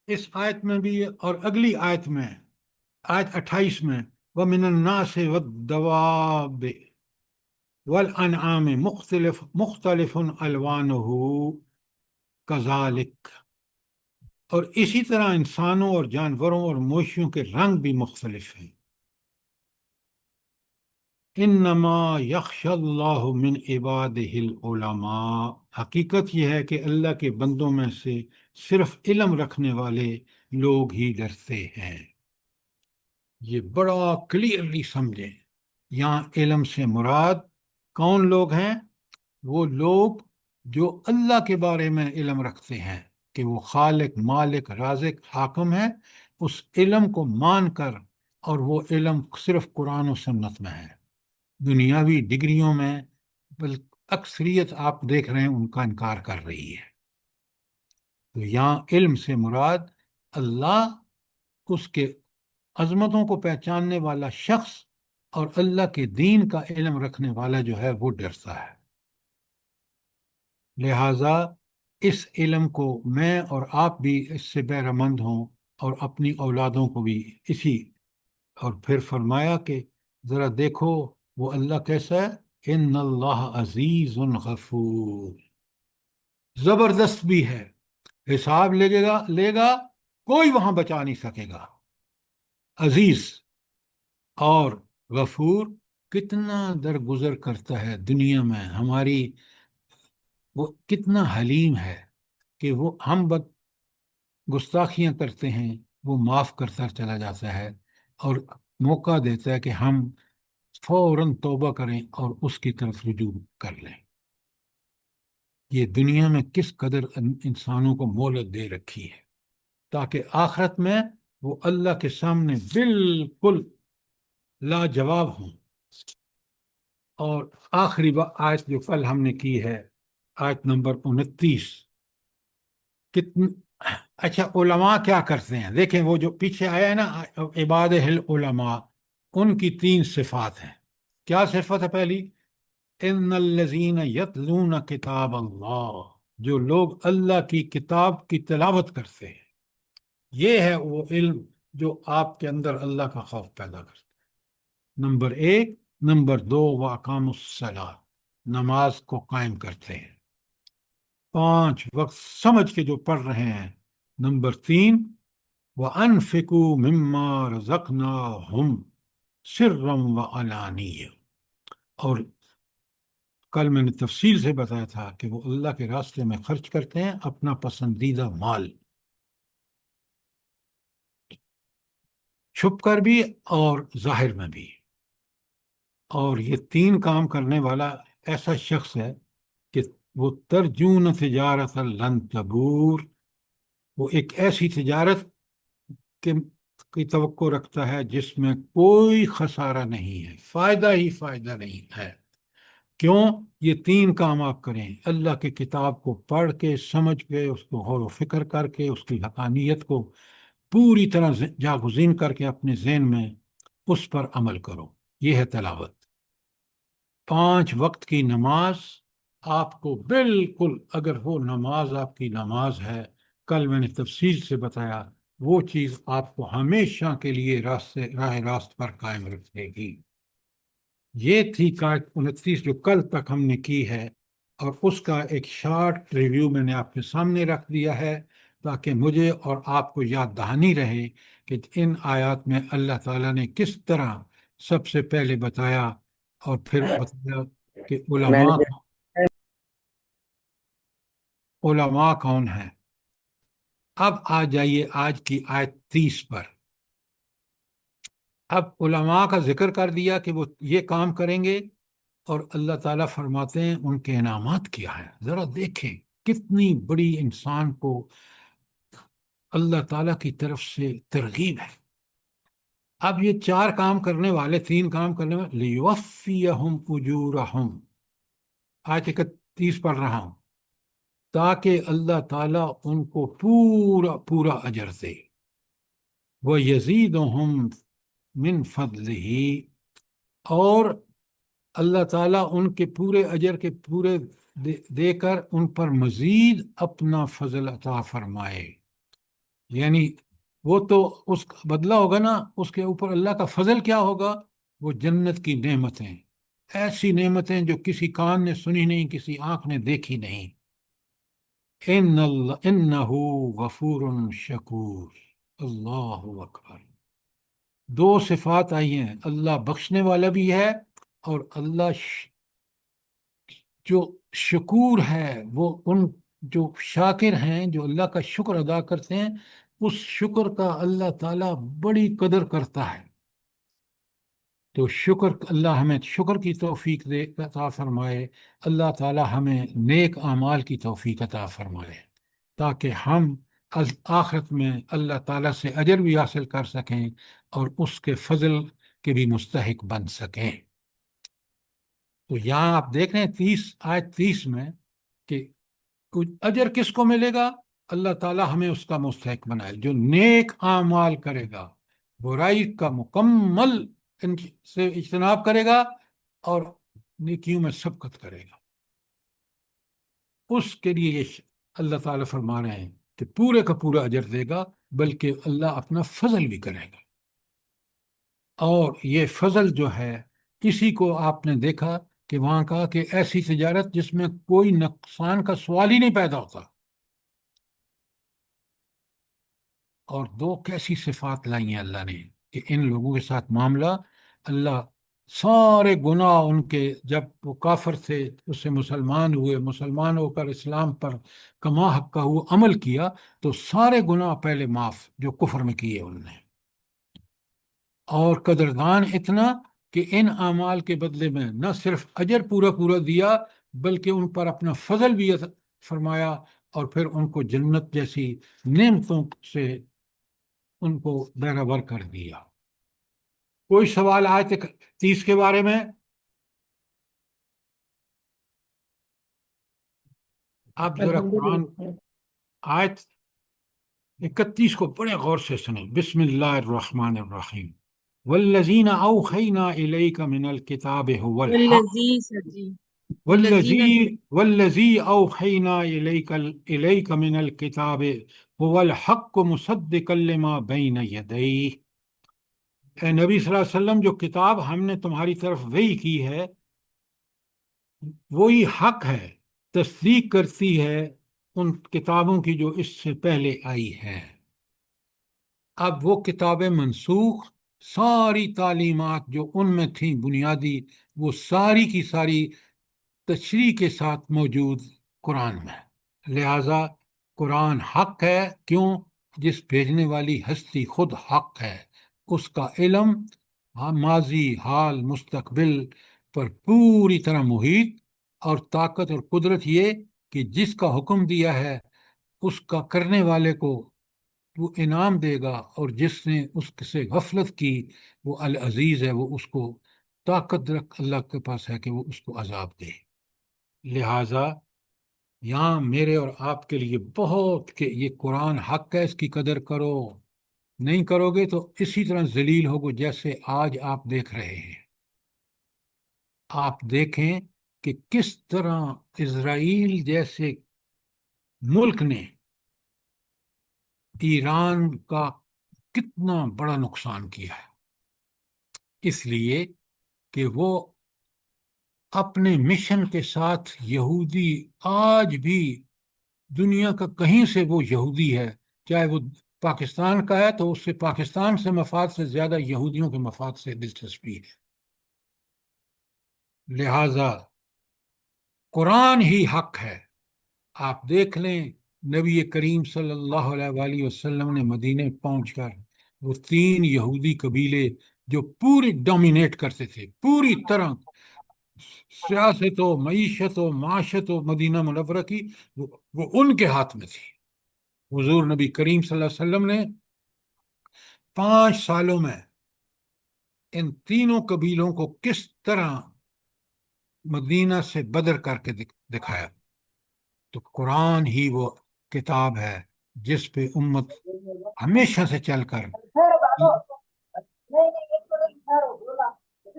اس آیت میں بھی اور اگلی آیت میں، آیت 28 میں وَمِنَ النَّاسِ وَالدَّوَابِ وَالْأَنْعَامِ مختلف الوانہ کذالک، اور اسی طرح انسانوں اور جانوروں اور مویشیوں کے رنگ بھی مختلف ہیں. انما یخشی اللہ من عبادہ العلماء، حقیقت یہ ہے کہ اللہ کے بندوں میں سے صرف علم رکھنے والے لوگ ہی ڈرتے ہیں. یہ بڑا کلیئرلی سمجھیں. یہاں علم سے مراد کون لوگ ہیں؟ وہ لوگ جو اللہ کے بارے میں علم رکھتے ہیں کہ وہ خالق، مالک، رازق، حاکم ہے، اس علم کو مان کر، اور وہ علم صرف قرآن و سنت میں ہے. دنیاوی ڈگریوں میں اکثریت آپ دیکھ رہے ہیں ان کا انکار کر رہی ہے. تو یہاں علم سے مراد اللہ، اس کے عظمتوں کو پہچاننے والا شخص اور اللہ کے دین کا علم رکھنے والا جو ہے وہ ڈرتا ہے. لہٰذا اس علم کو میں اور آپ بھی اس سے بہرہ مند ہوں، اور اپنی اولادوں کو بھی اسی. اور پھر فرمایا کہ ذرا دیکھو وہ اللہ کیسا ہے، ان اللہ عزیز غفور، زبردست بھی ہے، حساب لے گا کوئی وہاں بچا نہیں سکے گا. عزیز اور غفور، کتنا درگزر کرتا ہے دنیا میں ہماری، وہ کتنا حلیم ہے کہ وہ ہم گستاخیاں کرتے ہیں وہ معاف کرتا چلا جاتا ہے، اور موقع دیتا ہے کہ ہم فوراً توبہ کریں اور اس کی طرف رجوع کر لیں. یہ دنیا میں کس قدر انسانوں کو مہلت دے رکھی ہے تاکہ آخرت میں وہ اللہ کے سامنے بالکل لاجواب ہوں. اور آخری آیت جو کل ہم نے کی ہے، آیت نمبر 29. کتن اچھا علماء کیا کرتے ہیں؟ دیکھیں وہ جو پیچھے آیا ہے نا، عباد العلماء، ان کی 3 صفات ہیں. کیا صفت ہے پہلی؟ ان الذین یتلون کتاب اللہ، جو لوگ اللہ کی کتاب کی تلاوت کرتے ہیں. یہ ہے وہ علم جو آپ کے اندر اللہ کا خوف پیدا کرتا ہے. نمبر 1. نمبر 2، واقام الصلاۃ، نماز کو قائم کرتے ہیں، 5 وقت سمجھ کے جو پڑھ رہے ہیں. نمبر 3، وَأَنفِقُوا مِمَّا رَزَقْنَاهُمْ سِرًّا وَعَلَانِيَّةً. اور کل میں نے تفصیل سے بتایا تھا کہ وہ اللہ کے راستے میں خرچ کرتے ہیں اپنا پسندیدہ مال، چھپ کر بھی اور ظاہر میں بھی. اور یہ 3 کام کرنے والا ایسا شخص ہے کہ وہ ترجون تجارت لن تبور، وہ ایک ایسی تجارت کی توقع رکھتا ہے جس میں کوئی خسارہ نہیں ہے، فائدہ ہی فائدہ نہیں ہے. کیوں؟ یہ 3 کام آپ کریں، اللہ کی کتاب کو پڑھ کے، سمجھ کے، اس کو غور و فکر کر کے، اس کی حقانیت کو پوری طرح جاگزین کر کے اپنے ذہن میں اس پر عمل کرو. یہ ہے تلاوت. 5 وقت کی نماز آپ کو بالکل، اگر وہ نماز آپ کی نماز ہے، کل میں نے تفصیل سے بتایا، وہ چیز آپ کو ہمیشہ کے لیے راہ راست پر قائم رکھے گی. یہ تھی آیت 29 جو کل تک ہم نے کی ہے، اور اس کا ایک شارٹ ریویو میں نے آپ کے سامنے رکھ دیا ہے تاکہ مجھے اور آپ کو یاد دہانی رہے کہ ان آیات میں اللہ تعالیٰ نے کس طرح سب سے پہلے بتایا، اور پھر بتایا کہ علماء کون ہیں. اب آ جائیے آج کی آیت 30 پر. اب علماء کا ذکر کر دیا کہ وہ یہ کام کریں گے، اور اللہ تعالیٰ فرماتے ہیں ان کے انعامات کیا ہیں. ذرا دیکھیں کتنی بڑی انسان کو اللہ تعالیٰ کی طرف سے ترغیب ہے. اب یہ 4 کام کرنے والے، 3 کام کرنے والے، لیوفیہم اجورہم، آیت 31 پڑھ رہا ہوں، تاکہ اللہ تعالیٰ ان کو پورا پورا اجر دے. وَيَزِيدُهُمْ مِنْ فَضْلِهِ، اور اللہ تعالیٰ ان کے پورے اجر کے پورے دے کر ان پر مزید اپنا فضل عطا فرمائے. یعنی وہ تو اس کا بدلہ ہوگا نا، اس کے اوپر اللہ کا فضل کیا ہوگا؟ وہ جنت کی نعمتیں، ایسی نعمتیں جو کسی کان نے سنی نہیں، کسی آنکھ نے دیکھی نہیں. انہ غفور شکور. اللہ اکبر. 2 صفات آئی ہیں، اللہ بخشنے والا بھی ہے، اور اللہ جو شکور ہے، وہ ان جو شاکر ہیں، جو اللہ کا شکر ادا کرتے ہیں، اس شکر کا اللہ تعالیٰ بڑی قدر کرتا ہے. تو شکر، اللہ ہمیں شکر کی توفیق دے عطا فرمائے، اللہ تعالی ہمیں نیک اعمال کی توفیق عطا فرمائے، تاکہ ہم آخرت میں اللہ تعالیٰ سے اجر بھی حاصل کر سکیں اور اس کے فضل کے بھی مستحق بن سکیں۔ تو یہاں آپ دیکھ رہے ہیں 30 میں کہ اجر کس کو ملے گا؟ اللہ تعالیٰ ہمیں اس کا مستحق بنائے، جو نیک اعمال کرے گا، برائی کا مکمل سے اجتناب کرے گا اور نیکیوں میں سبقت کرے گا، اس کے لیے یہ اللہ تعالیٰ فرما رہے ہیں کہ پورے کا پورا اجر دے گا، بلکہ اللہ اپنا فضل بھی کرے گا۔ اور یہ فضل جو ہے، اسی کو آپ نے دیکھا کہ وہاں کہا کہ ایسی تجارت جس میں کوئی نقصان کا سوال ہی نہیں پیدا ہوتا، اور دو کیسی صفات لائی ہیں اللہ نے کہ ان لوگوں کے ساتھ معاملہ، اللہ سارے گناہ ان کے، جب وہ کافر تھے اس سے مسلمان ہوئے، مسلمان ہو کر اسلام پر کما حق کا ہوا عمل کیا، تو سارے گناہ پہلے معاف جو کفر میں کیے انہوں نے، اور قدردان اتنا کہ ان اعمال کے بدلے میں نہ صرف اجر پورا پورا دیا، بلکہ ان پر اپنا فضل بھی فرمایا، اور پھر ان کو جنت جیسی نعمتوں سے ان کو بہرور کر دیا۔ کوئی سوال آیت 30 کے بارے میں؟ آپ ذرا قرآن
الحمدللہ۔
آیت 31 کو بڑے غور سے سنیں۔ بسم اللہ الرحمن الرحیم، والذین اوحینا الیک من الکتاب هو الحق،
والذی سجی والذین
والذی اوحینا الیک من الکتاب هو الحق مصدقا لما بین یدیہ۔ اے نبی صلی اللہ علیہ وسلم، جو کتاب ہم نے تمہاری طرف وحی کی ہے وہی حق ہے، تصدیق کرتی ہے ان کتابوں کی جو اس سے پہلے آئی ہیں۔ اب وہ کتابیں منسوخ، ساری تعلیمات جو ان میں تھیں بنیادی، وہ ساری کی ساری تشریح کے ساتھ موجود قرآن میں، لہذا قرآن حق ہے۔ کیوں؟ جس بھیجنے والی ہستی خود حق ہے، اس کا علم ماضی، حال، مستقبل پر پوری طرح محیط، اور طاقت اور قدرت یہ کہ جس کا حکم دیا ہے اس کا کرنے والے کو وہ انعام دے گا، اور جس نے اس سے غفلت کی وہ العزیز ہے، وہ اس کو طاقت اللہ کے پاس ہے کہ وہ اس کو عذاب دے۔ لہٰذا یہاں میرے اور آپ کے لیے بہت کہ یہ قرآن حق ہے، اس کی قدر کرو، نہیں کرو گے تو اسی طرح ذلیل ہوگو جیسے آج آپ دیکھ رہے ہیں۔ آپ دیکھیں کہ کس طرح اسرائیل جیسے ملک نے ایران کا کتنا بڑا نقصان کیا ہے، اس لیے کہ وہ اپنے مشن کے ساتھ یہودی، آج بھی دنیا کا کہیں سے وہ یہودی ہے، چاہے وہ پاکستان کا ہے تو اس سے پاکستان سے مفاد سے زیادہ یہودیوں کے مفاد سے دلچسپی ہے۔ لہذا قرآن ہی حق ہے۔ آپ دیکھ لیں نبی کریم صلی اللہ علیہ وآلہ وسلم نے مدینہ پہنچ کر وہ 3 یہودی قبیلے جو پوری ڈومینیٹ کرتے تھے، پوری طرح سیاست و معیشت و معاشت و مدینہ منورہ کی، وہ ان کے ہاتھ میں تھی۔ حضور نبی کریم صلی اللہ علیہ وسلم نے 5 سالوں میں ان تینوں قبیلوں کو کس طرح مدینہ سے بدر کر کے دکھایا۔ تو قرآن ہی وہ کتاب ہے جس پہ امت ہمیشہ سے چل کر۔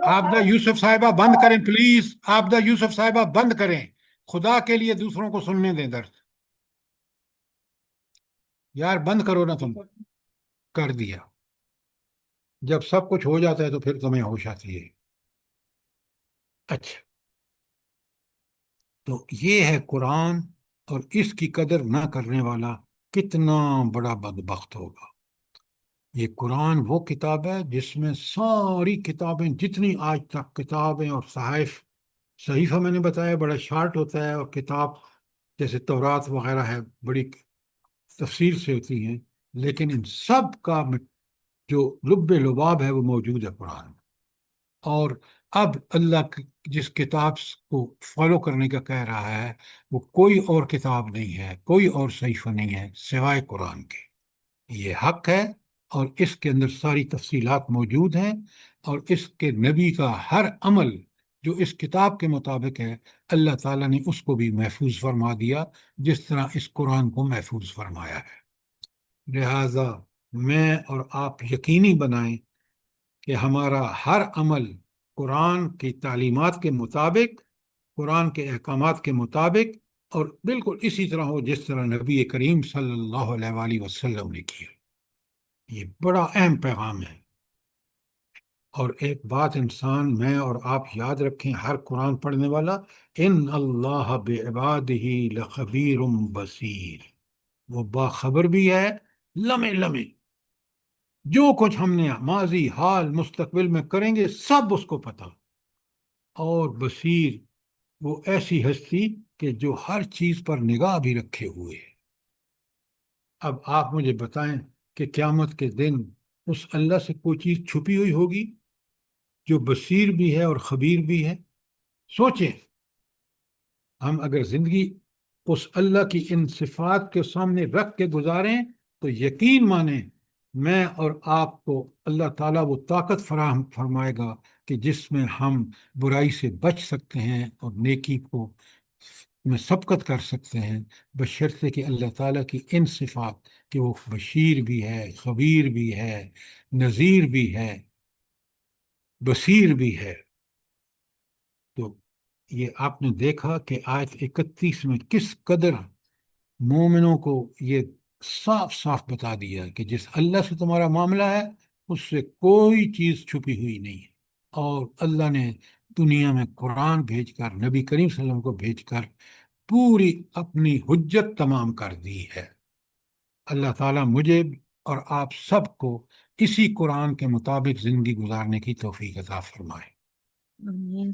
آبدہ یوسف صاحبہ بند کریں پلیز، آبدہ یوسف صاحبہ بند کریں، خدا کے لیے دوسروں کو سننے دیں درد۔ یار بند کرو نا، تم کر دیا۔ جب سب کچھ ہو جاتا ہے تو پھر تمہیں ہوش آتی ہے۔ اچھا، تو یہ ہے قرآن، اور اس کی قدر نہ کرنے والا کتنا بڑا بدبخت ہوگا۔ یہ قرآن وہ کتاب ہے جس میں ساری کتابیں، جتنی آج تک کتابیں اور صحائف، صحیفہ میں نے بتایا بڑا شارٹ ہوتا ہے، اور کتاب جیسے تورات وغیرہ ہے بڑی تفصیل سے ہوتی ہیں، لیکن ان سب کا جو لب لباب ہے وہ موجود ہے قرآن میں۔ اور اب اللہ جس کتاب کو فالو کرنے کا کہہ رہا ہے وہ کوئی اور کتاب نہیں ہے، کوئی اور صحیفہ نہیں ہے سوائے قرآن کے۔ یہ حق ہے اور اس کے اندر ساری تفصیلات موجود ہیں، اور اس کے نبی کا ہر عمل جو اس کتاب کے مطابق ہے اللہ تعالیٰ نے اس کو بھی محفوظ فرما دیا جس طرح اس قرآن کو محفوظ فرمایا ہے۔ لہذا میں اور آپ یقینی بنائیں کہ ہمارا ہر عمل قرآن کی تعلیمات کے مطابق، قرآن کے احکامات کے مطابق، اور بالکل اسی طرح ہو جس طرح نبی کریم صلی اللہ علیہ وآلہ وسلم نے کیا۔ یہ بڑا اہم پیغام ہے۔ اور ایک بات انسان میں اور آپ یاد رکھیں، ہر قرآن پڑھنے والا، ان اللہ بعبادہ لخبیر بصیر، وہ باخبر بھی ہے لمحے لمحے، جو کچھ ہم نے ماضی حال مستقبل میں کریں گے سب اس کو پتہ، اور بصیر وہ ایسی ہستی کہ جو ہر چیز پر نگاہ بھی رکھے ہوئے ہے۔ اب آپ مجھے بتائیں کہ قیامت کے دن اس اللہ سے کوئی چیز چھپی ہوئی ہوگی جو بصیر بھی ہے اور خبیر بھی ہے؟ سوچیں، ہم اگر زندگی اس اللہ کی ان صفات کے سامنے رکھ کے گزاریں تو یقین مانیں میں اور آپ کو اللہ تعالیٰ وہ طاقت فراہم فرمائے گا کہ جس میں ہم برائی سے بچ سکتے ہیں اور نیکی کو میں سبقت کر سکتے ہیں، بشرطے کہ اللہ تعالیٰ کی ان صفات کہ وہ بشیر بھی ہے، خبیر بھی ہے، نذیر بھی ہے، بصیر بھی ہے۔ تو یہ آپ نے دیکھا کہ آیت 31 میں کس قدر مومنوں کو یہ صاف صاف بتا دیا کہ جس اللہ سے تمہارا معاملہ ہے اس سے کوئی چیز چھپی ہوئی نہیں ہے، اور اللہ نے دنیا میں قرآن بھیج کر، نبی کریم صلی اللہ علیہ وسلم کو بھیج کر پوری اپنی حجت تمام کر دی ہے۔ اللہ تعالیٰ مجھے اور آپ سب کو اسی قرآن کے مطابق زندگی گزارنے کی توفیق عطا فرمائے۔
آمین۔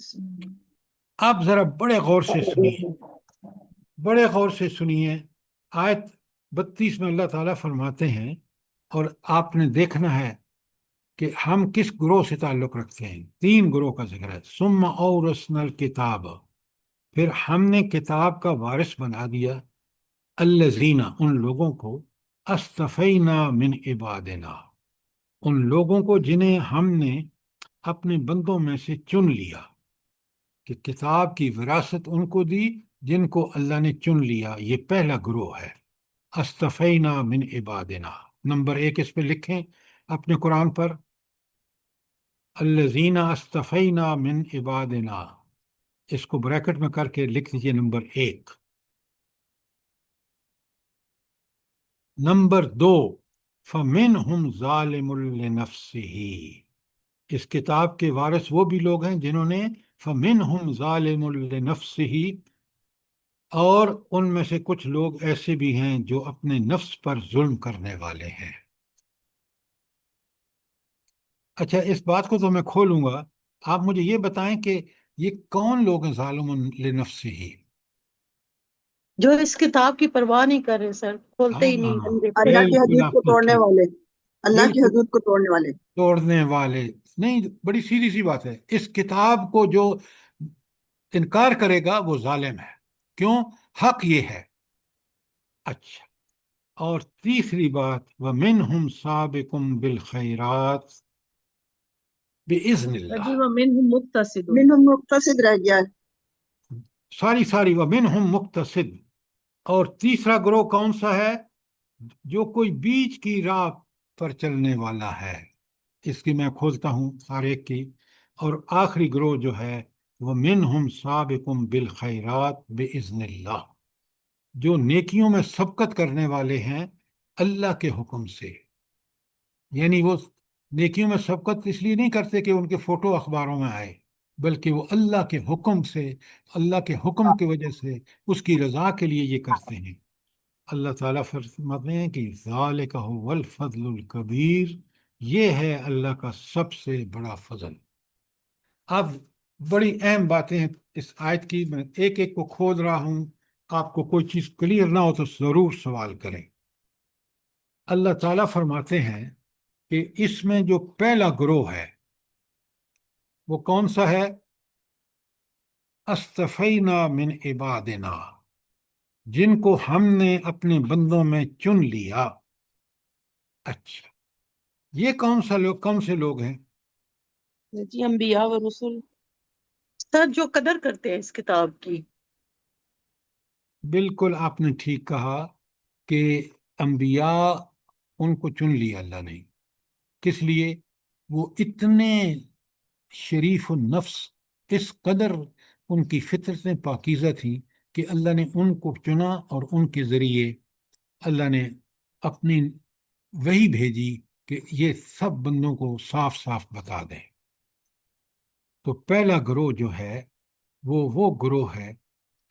آپ ذرا بڑے غور سے سنیے، بڑے غور سے سنیے۔ آیت 32 میں اللہ تعالیٰ فرماتے ہیں، اور آپ نے دیکھنا ہے کہ ہم کس گروہ سے تعلق رکھتے ہیں۔ 3 گروہ کا ذکر ہے۔ ثم اورثنا الکتاب، پھر ہم نے کتاب کا وارث بنا دیا، الذین، ان لوگوں کو، اصطفینا من عبادنا، ان لوگوں کو جنہیں ہم نے اپنے بندوں میں سے چن لیا، کہ کتاب کی وراثت ان کو دی جن کو اللہ نے چن لیا۔ یہ پہلا گروہ ہے، اصطفینا من عبادنا۔ نمبر 1 اس پہ لکھیں اپنے قرآن پر، الذین اصطفینا من عبادنا، اس کو بریکٹ میں کر کے لکھ دیجیے نمبر 1۔ نمبر 2، فمنہم ظالم لنفسہ، اس کتاب کے وارث وہ بھی لوگ ہیں جنہوں نے فمنہم ظالم لنفسہ، اور ان میں سے کچھ لوگ ایسے بھی ہیں جو اپنے نفس پر ظلم کرنے والے ہیں۔ اچھا، اس بات کو تو میں کھولوں گا، آپ مجھے یہ بتائیں کہ یہ کون لوگ ہیں ظالم لنفسہ؟
جو اس کتاب کی پرواہ نہیں کر رہے سر، کھولتے ہی نہیں،
ہاں،
نہیں دیکھتے۔
اللہ کی
بالکل
حدود
آپ
کو
نے
توڑنے
ٹھیک،
والے، اللہ کی
بالکل
حدود کو توڑنے والے۔
توڑنے والے نہیں، بڑی سیدھی سی بات ہے، اس کتاب کو جو انکار کرے گا وہ ظالم ہے۔ کیوں؟ حق یہ ہے۔ اچھا، اور تیسری بات، وَمِنْهُمْ سَابِقٌ بِالْخَيْرَاتِ بِإِذْنِ اللہ،
جی ومنہم مقتصد،
منہم مقتصد رہ گیا ہے۔
ساری وَمِنْهُمْ مُقْتَصِدٌ۔ اور تیسرا گروہ کون سا ہے؟ جو کوئی بیچ کی راہ پر چلنے والا ہے۔ اس کی میں کھولتا ہوں ہر ایک کی، اور آخری گروہ جو ہے وَمِنْهُمْ سَابِقٌ بِالْخَيْرَاتِ بِإِذْنِ اللہ، جو نیکیوں میں سبقت کرنے والے ہیں اللہ کے حکم سے۔ یعنی وہ نیکیوں میں سبقت اس لیے نہیں کرتے کہ ان کے فوٹو اخباروں میں آئے، بلکہ وہ اللہ کے حکم سے، اللہ کے حکم کی وجہ سے، اس کی رضا کے لیے یہ کرتے ہیں۔ اللہ تعالیٰ فرماتے ہیں کہ ذالک هو الفضل الکبیر، یہ ہے اللہ کا سب سے بڑا فضل۔ اب بڑی اہم باتیں ہیں اس آیت کی، میں ایک ایک کو کھول رہا ہوں، آپ کو کوئی چیز کلیئر نہ ہو تو ضرور سوال کریں۔ اللہ تعالیٰ فرماتے ہیں کہ اس میں جو پہلا گروہ ہے وہ کون سا ہے؟ اصطفینا من عبادنا، جن کو ہم نے اپنے بندوں میں چن لیا۔ اچھا، یہ کون سے لوگ ہیں؟
جی انبیاء و رسول،
سر جو قدر کرتے ہیں اس کتاب کی۔
بالکل آپ نے ٹھیک کہا کہ انبیاء، ان کو چن لیا اللہ نے۔ کس لیے؟ وہ اتنے شریف النفس، اس قدر ان کی فطرتیں پاکیزہ تھیں کہ اللہ نے ان کو چنا، اور ان کے ذریعے اللہ نے اپنی وحی بھیجی کہ یہ سب بندوں کو صاف صاف بتا دیں۔ تو پہلا گروہ جو ہے وہ گروہ ہے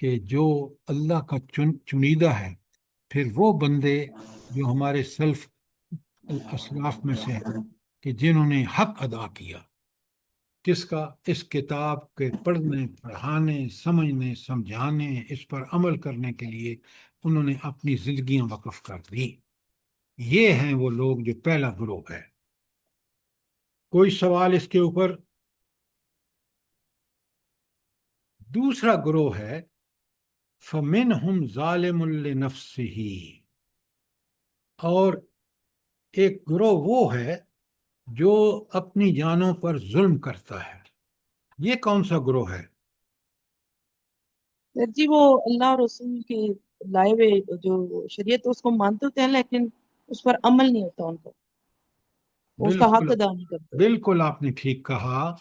کہ جو اللہ کا چنیدہ ہے، پھر وہ بندے جو ہمارے سلف الاسلاف میں سے ہیں کہ جنہوں نے حق ادا کیا، کس کا؟ اس کتاب کے پڑھنے، پڑھانے، سمجھنے، سمجھانے، اس پر عمل کرنے کے لیے انہوں نے اپنی زندگیاں وقف کر دی۔ یہ ہیں وہ لوگ جو پہلا گروہ ہے۔ کوئی سوال اس کے اوپر؟ دوسرا گروہ ہے فَمِنْهُمْ ظَالِمٌ لِنَفْسِهِ، اور ایک گروہ وہ ہے جو اپنی جانوں پر ظلم کرتا ہے۔ یہ کون سا گروہ ہے؟
سر جی وہ اللہ اور رسول کے لائے ہوئے جو شریعت اس کو مانتے ہوتے ہیں لیکن اس پر عمل نہیں ہوتا ان کا، وہ اس کا حق
بالکل،
ادا نہیں کرتے۔
بالکل آپ نے ٹھیک کہا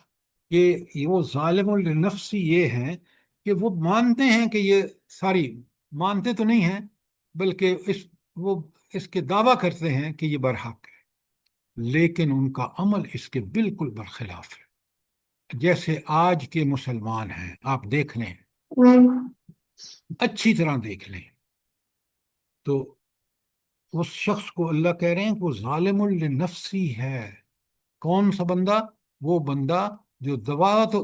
کہ وہ ظالم لنفسی یہ ہیں کہ وہ مانتے ہیں کہ یہ ساری، مانتے تو نہیں ہیں بلکہ وہ اس کے دعویٰ کرتے ہیں کہ یہ برحق ہے، لیکن ان کا عمل اس کے بالکل برخلاف ہے۔ جیسے آج کے مسلمان ہیں، آپ دیکھ لیں، اچھی طرح دیکھ لیں، تو اس شخص کو اللہ کہہ رہے ہیں کہ وہ ظالم لنفسی ہے۔ کون سا بندہ؟ وہ بندہ جو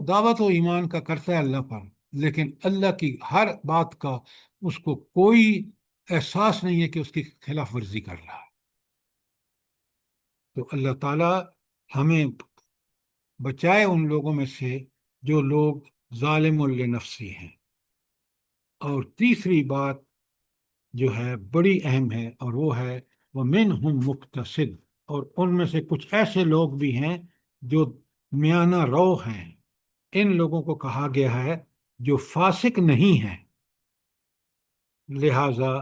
دعوت و ایمان کا کرتا ہے اللہ پر، لیکن اللہ کی ہر بات کا اس کو کوئی احساس نہیں ہے کہ اس کی خلاف ورزی کر رہا ہے۔ تو اللہ تعالیٰ ہمیں بچائے ان لوگوں میں سے جو لوگ ظالم لنفسی ہیں۔ اور تیسری بات جو ہے بڑی اہم ہے، اور وہ ہے وَمِنْهُمْ مُقْتَصِدٌ، اور ان میں سے کچھ ایسے لوگ بھی ہیں جو میانہ رو ہیں۔ ان لوگوں کو کہا گیا ہے جو فاسق نہیں ہیں۔ لہذا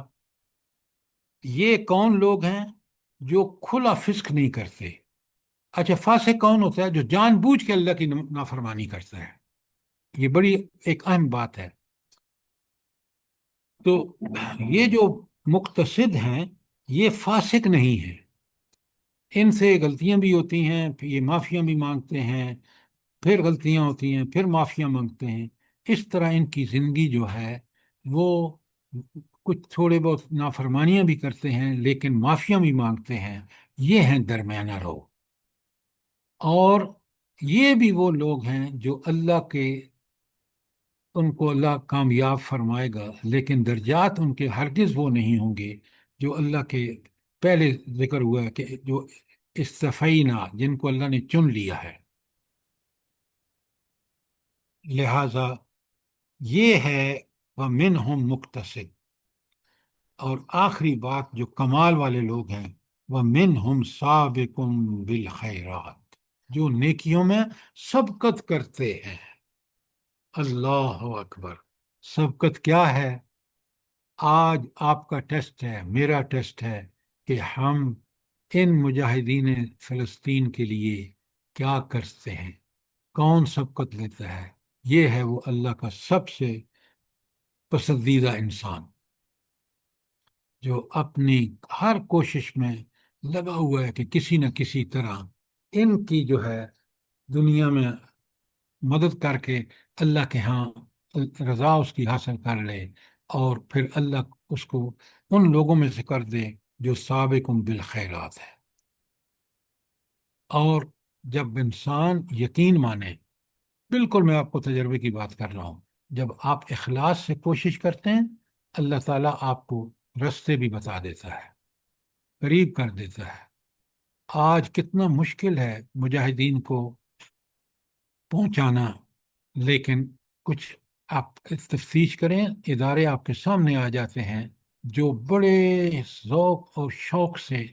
یہ کون لوگ ہیں؟ جو کھلا فسق نہیں کرتے۔ اچھا، فاسق کون ہوتا ہے؟ جو جان بوجھ کے اللہ کی نافرمانی کرتا ہے۔ یہ بڑی ایک اہم بات ہے۔ تو یہ جو مقتصد ہیں یہ فاسق نہیں ہیں، ان سے غلطیاں بھی ہوتی ہیں، یہ معافیاں بھی مانگتے ہیں، پھر غلطیاں ہوتی ہیں، پھر معافیاں مانگتے ہیں۔ اس طرح ان کی زندگی جو ہے وہ کچھ تھوڑے بہت نافرمانیاں بھی کرتے ہیں لیکن معافیاں بھی مانگتے ہیں۔ یہ ہیں درمیانہ رو۔ اور یہ بھی وہ لوگ ہیں جو اللہ کے، ان کو اللہ کامیاب فرمائے گا، لیکن درجات ان کے ہرگز وہ نہیں ہوں گے جو اللہ کے پہلے ذکر ہوا ہے کہ جو استفینا، جن کو اللہ نے چن لیا ہے۔ لہذا یہ ہے وَمِنْهُمْ مُقْتَصِدٌ۔ اور آخری بات جو کمال والے لوگ ہیں، وَمِنْهُمْ سَابِقٌ بِالْخَيْرَاتِ، جو نیکیوں میں سبقت کرتے ہیں۔ اللہ اکبر! سبقت کیا ہے؟ آج آپ کا ٹیسٹ ہے، میرا ٹیسٹ ہے کہ ہم ان مجاہدین فلسطین کے لیے کیا کرتے ہیں۔ کون سبقت لیتا ہے؟ یہ ہے وہ اللہ کا سب سے پسندیدہ انسان جو اپنی ہر کوشش میں لگا ہوا ہے کہ کسی نہ کسی طرح ان کی جو ہے دنیا میں مدد کر کے اللہ کے ہاں رضا اس کی حاصل کر لے، اور پھر اللہ اس کو ان لوگوں میں سے کر دے جو سابقٌ بالخیرات ہے۔ اور جب انسان یقین مانے، بالکل میں آپ کو تجربے کی بات کر رہا ہوں، جب آپ اخلاص سے کوشش کرتے ہیں اللہ تعالیٰ آپ کو رستے بھی بتا دیتا ہے، قریب کر دیتا ہے۔ آج کتنا مشکل ہے مجاہدین کو پہنچانا، لیکن کچھ آپ تفتیش کریں، ادارے آپ کے سامنے آ جاتے ہیں جو بڑے ذوق اور شوق سے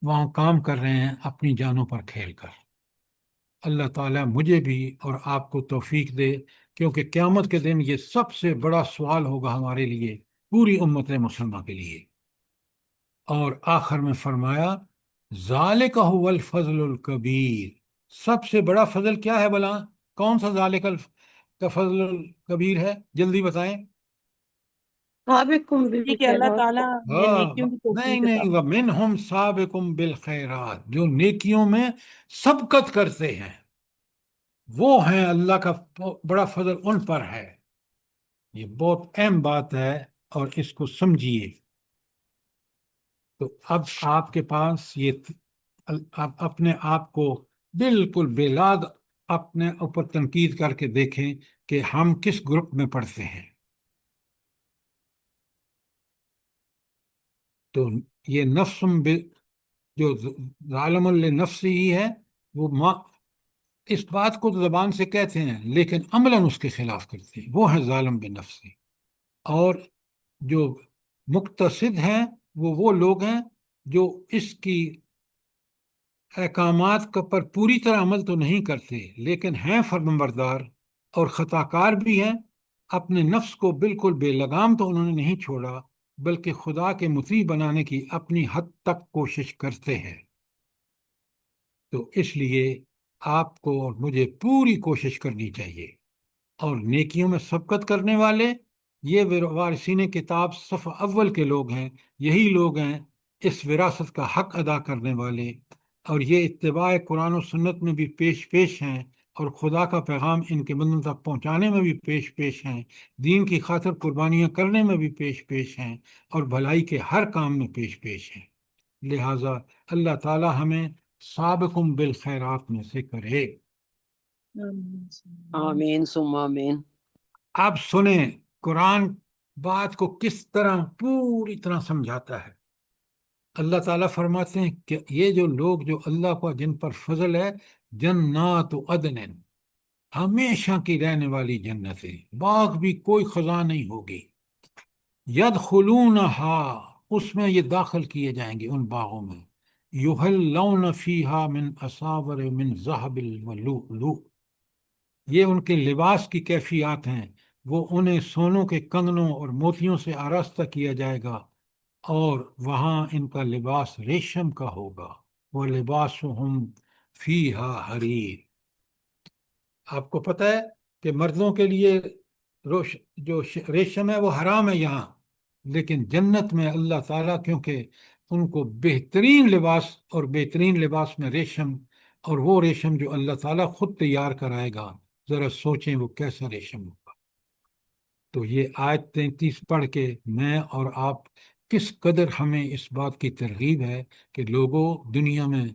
وہاں کام کر رہے ہیں اپنی جانوں پر کھیل کر۔ اللہ تعالیٰ مجھے بھی اور آپ کو توفیق دے، کیونکہ قیامت کے دن یہ سب سے بڑا سوال ہوگا ہمارے لیے، پوری امت مسلمہ کے لیے۔ اور آخر میں فرمایا ذالک هو الفضل الکبیر، سب سے بڑا فضل کیا ہے بلا؟ کون سا ذالک کا فضل الکبیر ہے؟ جلدی بتائیں۔
سابقکم
یہ کہ اللہ
بالخیرات،
تعالیٰ یہ
ہاں،
نیکیوں کی
نہیں
توفیق عطا
نہیں، وَمِنْهُمْ سَابِقٌ بِالْخَيْرَاتِ، جو نیکیوں میں سبقت کرتے ہیں، وہ ہیں اللہ کا بڑا فضل ان پر ہے۔ یہ بہت اہم بات ہے اور اس کو سمجھیے۔ تو اب آپ کے پاس یہ آپ اپنے آپ کو بالکل بلاگ اپنے اوپر تنقید کر کے دیکھیں کہ ہم کس گروپ میں پڑھتے ہیں۔ تو یہ جو ظالم لنفس ہی ہے، وہ اس بات کو تو زبان سے کہتے ہیں لیکن عملاً اس کے خلاف کرتے ہیں، وہ ہے ظالم بنفسی۔ اور جو مقتصد ہیں وہ لوگ ہیں جو اس کی احکامات پر پوری طرح عمل تو نہیں کرتے لیکن ہیں فرمانبردار اور خطا کار بھی ہیں، اپنے نفس کو بالکل بے لگام تو انہوں نے نہیں چھوڑا بلکہ خدا کے مطیع بنانے کی اپنی حد تک کوشش کرتے ہیں۔ تو اس لیے آپ کو اور مجھے پوری کوشش کرنی چاہیے۔ اور نیکیوں میں سبقت کرنے والے یہ وارثین کتاب صف اول کے لوگ ہیں، یہی لوگ ہیں اس وراثت کا حق ادا کرنے والے، اور یہ اتباع قرآن و سنت میں بھی پیش ہیں اور خدا کا پیغام ان کے بندوں تک پہنچانے میں بھی پیش ہیں، دین کی خاطر قربانیاں کرنے میں بھی پیش ہیں، اور بھلائی کے ہر کام میں پیش ہیں۔ لہٰذا اللہ تعالی ہمیں سابقم بالخیرات میں سے کرے۔
آمین ثم آمین۔
آپ سنیں قرآن بات کو کس طرح پوری طرح سمجھاتا ہے۔ اللہ تعالیٰ فرماتے ہیں کہ یہ جو لوگ جو اللہ کا جن پر فضل ہے، جنات عدن، ہمیشہ کی رہنے والی جنتیں، باغ بھی کوئی خزاں نہیں ہوگی، یدخلونہا، اس میں یہ داخل کیے جائیں گے ان باغوں میں، یحلون فیہا من اساور من ذہب ولؤلؤ، یہ ان کے لباس کی کیفیات ہیں، وہ انہیں سونوں کے کنگنوں اور موتیوں سے آراستہ کیا جائے گا، اور وہاں ان کا لباس ریشم کا ہوگا، وہ لباسہم فیہا حریر۔ آپ کو پتہ ہے کہ مردوں کے لیے جو ریشم ہے وہ حرام ہے یہاں، لیکن جنت میں اللہ تعالیٰ کیونکہ ان کو بہترین لباس، اور بہترین لباس میں ریشم، اور وہ ریشم جو اللہ تعالیٰ خود تیار کرائے گا، ذرا سوچیں وہ کیسا ریشم ہوگا۔ تو یہ آیت 33 پڑھ کے میں اور آپ کس قدر ہمیں اس بات کی ترغیب ہے کہ لوگوں دنیا میں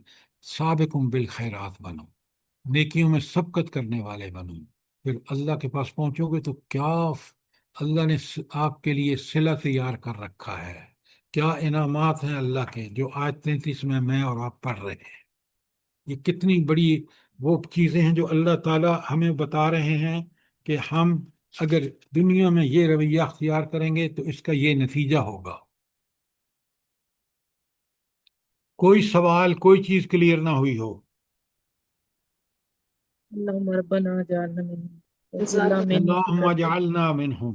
سابقم بالخیرات بنو، نیکیوں میں سبقت کرنے والے بنو، پھر اللہ کے پاس پہنچو گے تو کیا اللہ نے آپ کے لیے صلہ تیار کر رکھا ہے، کیا انعامات ہیں اللہ کے جو آیت 33 میں اور آپ پڑھ رہے ہیں۔ یہ کتنی بڑی وہ چیزیں ہیں جو اللہ تعالیٰ ہمیں بتا رہے ہیں کہ ہم اگر دنیا میں یہ رویہ اختیار کریں گے تو اس کا یہ نتیجہ ہوگا۔ کوئی سوال، کوئی چیز کلیئر نہ ہوئی ہو؟
اللہم ربنا جعلنا منہم
اللہم اجعلنا منہم۔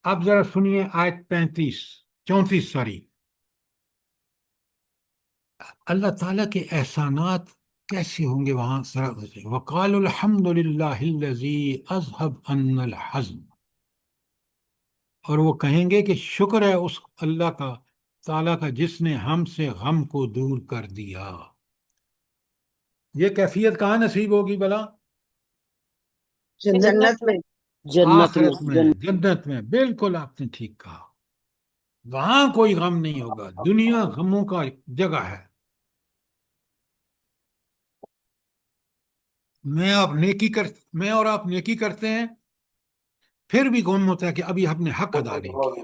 اب ذرا سنیے آیت 34 ساری۔ اللہ تعالیٰ کے احسانات کیسے ہوں گے وہاں ذرا وقال الحمد للہ الذی اذهب عنا الحزن، اور وہ کہیں گے کہ شکر ہے اس اللہ کا تعالیٰ کا جس نے ہم سے غم کو دور کر دیا۔ یہ کیفیت کہاں نصیب ہوگی بلا؟
جنت میں۔
جنت
آخرت
میں
میں، جنت میں، بالکل آپ نے ٹھیک کہا۔ وہاں کوئی غم نہیں ہوگا، دنیا غموں کا جگہ ہے۔ میں اور آپ نیکی کرتے ہیں، پھر بھی غم ہوتا ہے کہ ابھی ہم نے حق ادا نہیں کیا،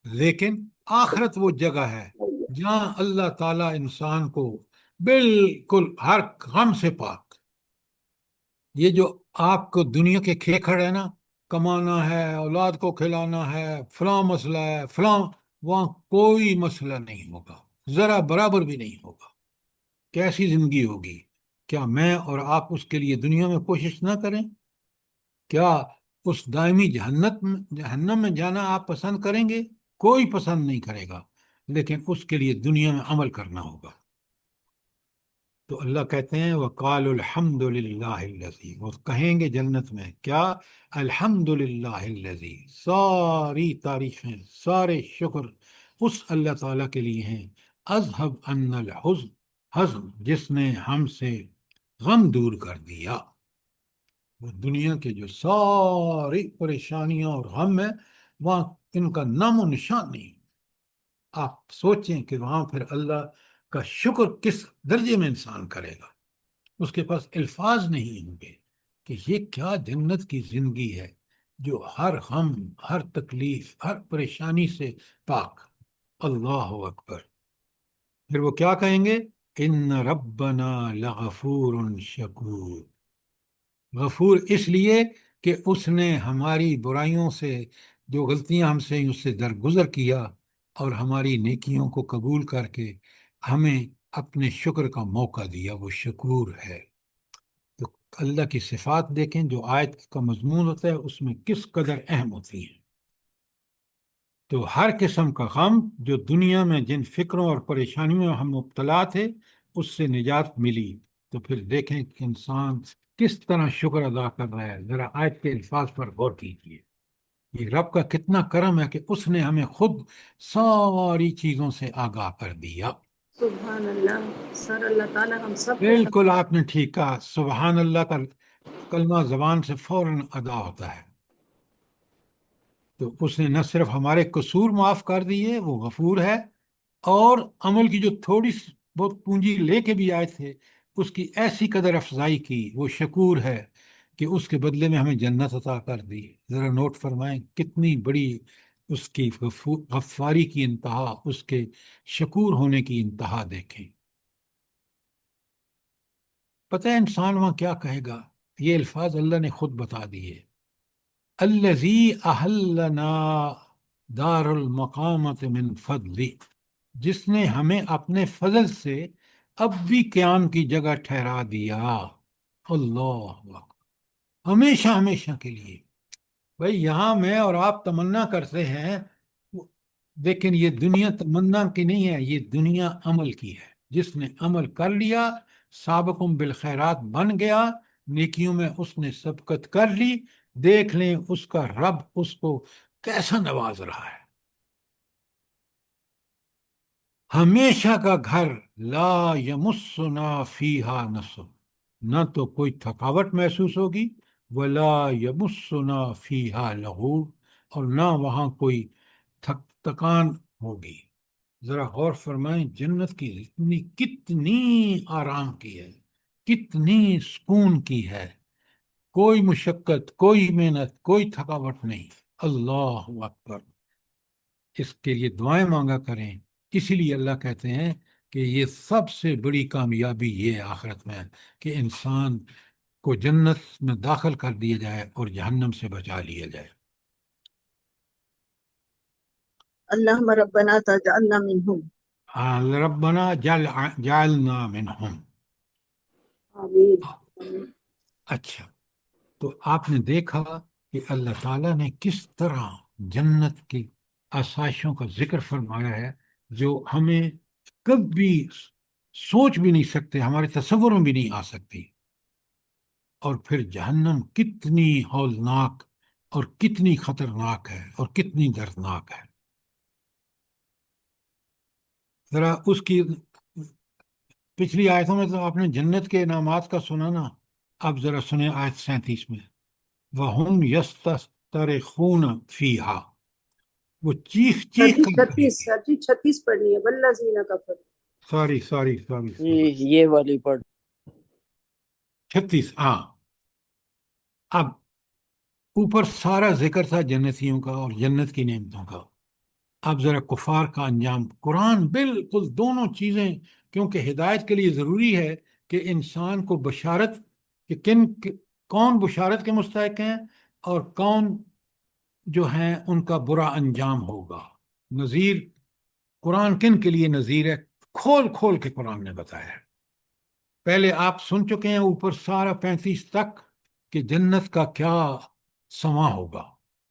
لیکن آخرت وہ جگہ ہے جہاں اللہ تعالیٰ انسان کو بالکل ہر غم سے پاک، یہ جو آپ کو دنیا کے کھیکھڑ ہے نا، کمانا ہے، اولاد کو کھلانا ہے، فلاں مسئلہ ہے فلاں، وہاں کوئی مسئلہ نہیں ہوگا، ذرا برابر بھی نہیں ہوگا۔ کیسی زندگی ہوگی؟ کیا میں اور آپ اس کے لیے دنیا میں کوشش نہ کریں؟ کیا اس دائمی جہنم میں جانا آپ پسند کریں گے؟ کوئی پسند نہیں کرے گا، لیکن اس کے لیے دنیا میں عمل کرنا ہوگا۔ تو اللہ کہتے ہیں وقال الحمد للہ الذی، وہ کہیں گے جنت میں کیا؟ الحمد للہ الذی، ساری تعریفیں، سارے شکر اس اللہ تعالیٰ کے لیے ہیں، اذهب عنا الحزن، حزن جس نے ہم سے غم دور کر دیا۔ وہ دنیا کے جو ساری پریشانیاں اور غم ہیں، وہاں ان کا نام و نشان نہیں۔ آپ سوچیں کہ وہاں پھر اللہ کا شکر کس درجے میں انسان کرے گا، اس کے پاس الفاظ نہیں ہوں گے کہ یہ کیا جنت کی زندگی ہے جو ہر غم، ہر تکلیف، ہر پریشانی سے پاک۔ اللہ اکبر۔ پھر وہ کیا کہیں گے؟ ان ربنا لغفور شکور، غفور اس لیے کہ اس نے ہماری برائیوں سے، جو غلطیاں ہم سے اس سے درگزر کیا، اور ہماری نیکیوں کو قبول کر کے ہمیں اپنے شکر کا موقع دیا، وہ شکور ہے۔ تو اللہ کی صفات دیکھیں جو آیت کا مضمون ہوتا ہے، اس میں کس قدر اہم ہوتی ہیں۔ تو ہر قسم کا غم جو دنیا میں جن فکروں اور پریشانیوں میں ہم مبتلا تھے، اس سے نجات ملی۔ تو پھر دیکھیں کہ انسان کس طرح شکر ادا کر رہا ہے۔ ذرا آیت کے الفاظ پر غور کیجیے، یہ رب کا کتنا کرم ہے کہ اس نے ہمیں خود ساری چیزوں سے آگاہ کر دیا۔
سبحان اللہ سر، اللہ تعالیٰ ہم سب کو
بالکل آپ نے ٹھیک کہا، سبحان اللہ کا کلمہ زبان سے فوراً ادا ہوتا ہے۔ تو اس نے نہ صرف ہمارے قصور معاف کر دیے، وہ غفور ہے، اور عمل کی جو تھوڑی بہت پونجی لے کے بھی آئے تھے، اس کی ایسی قدر افزائی کی، وہ شکور ہے کہ اس کے بدلے میں ہمیں جنت عطا کر دی۔ ذرا نوٹ فرمائیں کتنی بڑی اس کی غفاری کی انتہا، اس کے شکور ہونے کی انتہا دیکھیں۔ پتہ ہے انسان وہاں کیا کہے گا؟ یہ الفاظ اللہ نے خود بتا دیے، الذی احلنا دار المقامت من فضلی، جس نے ہمیں اپنے فضل سے اب بھی قیام کی جگہ ٹھہرا دیا۔ اللہ اکبر، ہمیشہ ہمیشہ کے لیے۔ بھائی یہاں میں اور آپ تمنا کرتے ہیں، لیکن یہ دنیا تمنا کی نہیں ہے، یہ دنیا عمل کی ہے۔ جس نے عمل کر لیا، سابقم بالخیرات بن گیا، نیکیوں میں اس نے سبقت کر لی، دیکھ لیں اس کا رب اس کو کیسا نواز رہا ہے۔ ہمیشہ کا گھر، لا یمسنا فیہا نصب، نہ تو کوئی تھکاوٹ محسوس ہوگی، ولا یمسنا فیہا لغوب، اور نہ وہاں کوئی تکان ہوگی۔ ذرا غور فرمائیں جنت کی کتنی آرام کی ہے، کتنی سکون کی ہے، کوئی مشقت، کوئی محنت، کوئی تھکاوٹ نہیں۔ اللہ اکبر۔ اس کے لیے دعائیں مانگا کریں۔ اسی لیے اللہ کہتے ہیں کہ یہ سب سے بڑی کامیابی یہ ہے آخرت میں، کہ انسان کو جنت میں داخل کر دیا جائے اور جہنم سے بچا لیا جائے۔
اللہم ربنا تجعلنا منہم۔
ربنا جعلنا منہم۔
آمین۔
اچھا، تو آپ نے دیکھا کہ اللہ تعالیٰ نے کس طرح جنت کی آسائشوں کا ذکر فرمایا ہے جو ہمیں کبھی سوچ بھی نہیں سکتے، ہمارے تصور میں بھی نہیں آ سکتی۔ اور پھر جہنم کتنی ہولناک اور کتنی خطرناک ہے اور کتنی دردناک ہے۔ ذرا اس کی پچھلی آیتوں میں تو آپ نے جنت کے انعامات کا سنا نا، اب ذرا سنیں آیت 37 میں، وَهُمْ يَسْتَرِخُونَ فِيهَا، وہ چیخ چیخ کر رہے ہیں۔
سر جی 36 پڑھنی ہے، والذین کفروا۔
سوری
یہ والی پڑھ۔
36، ہاں۔ اب اوپر سارا ذکر تھا جنتیوں کا اور جنت کی نعمتوں کا، اب ذرا کفار کا انجام۔ قرآن بالکل دونوں چیزیں، کیونکہ ہدایت کے لیے ضروری ہے کہ انسان کو بشارت کہ کون بشارت کے مستحق ہیں اور کون جو ہیں ان کا برا انجام ہوگا. نذیر قرآن کن کے لیے نذیر ہے؟ کھول کھول کے قرآن نے بتایا ہے. پہلے آپ سن چکے ہیں اوپر سارا 35 تک کہ جنت کا کیا سما ہوگا،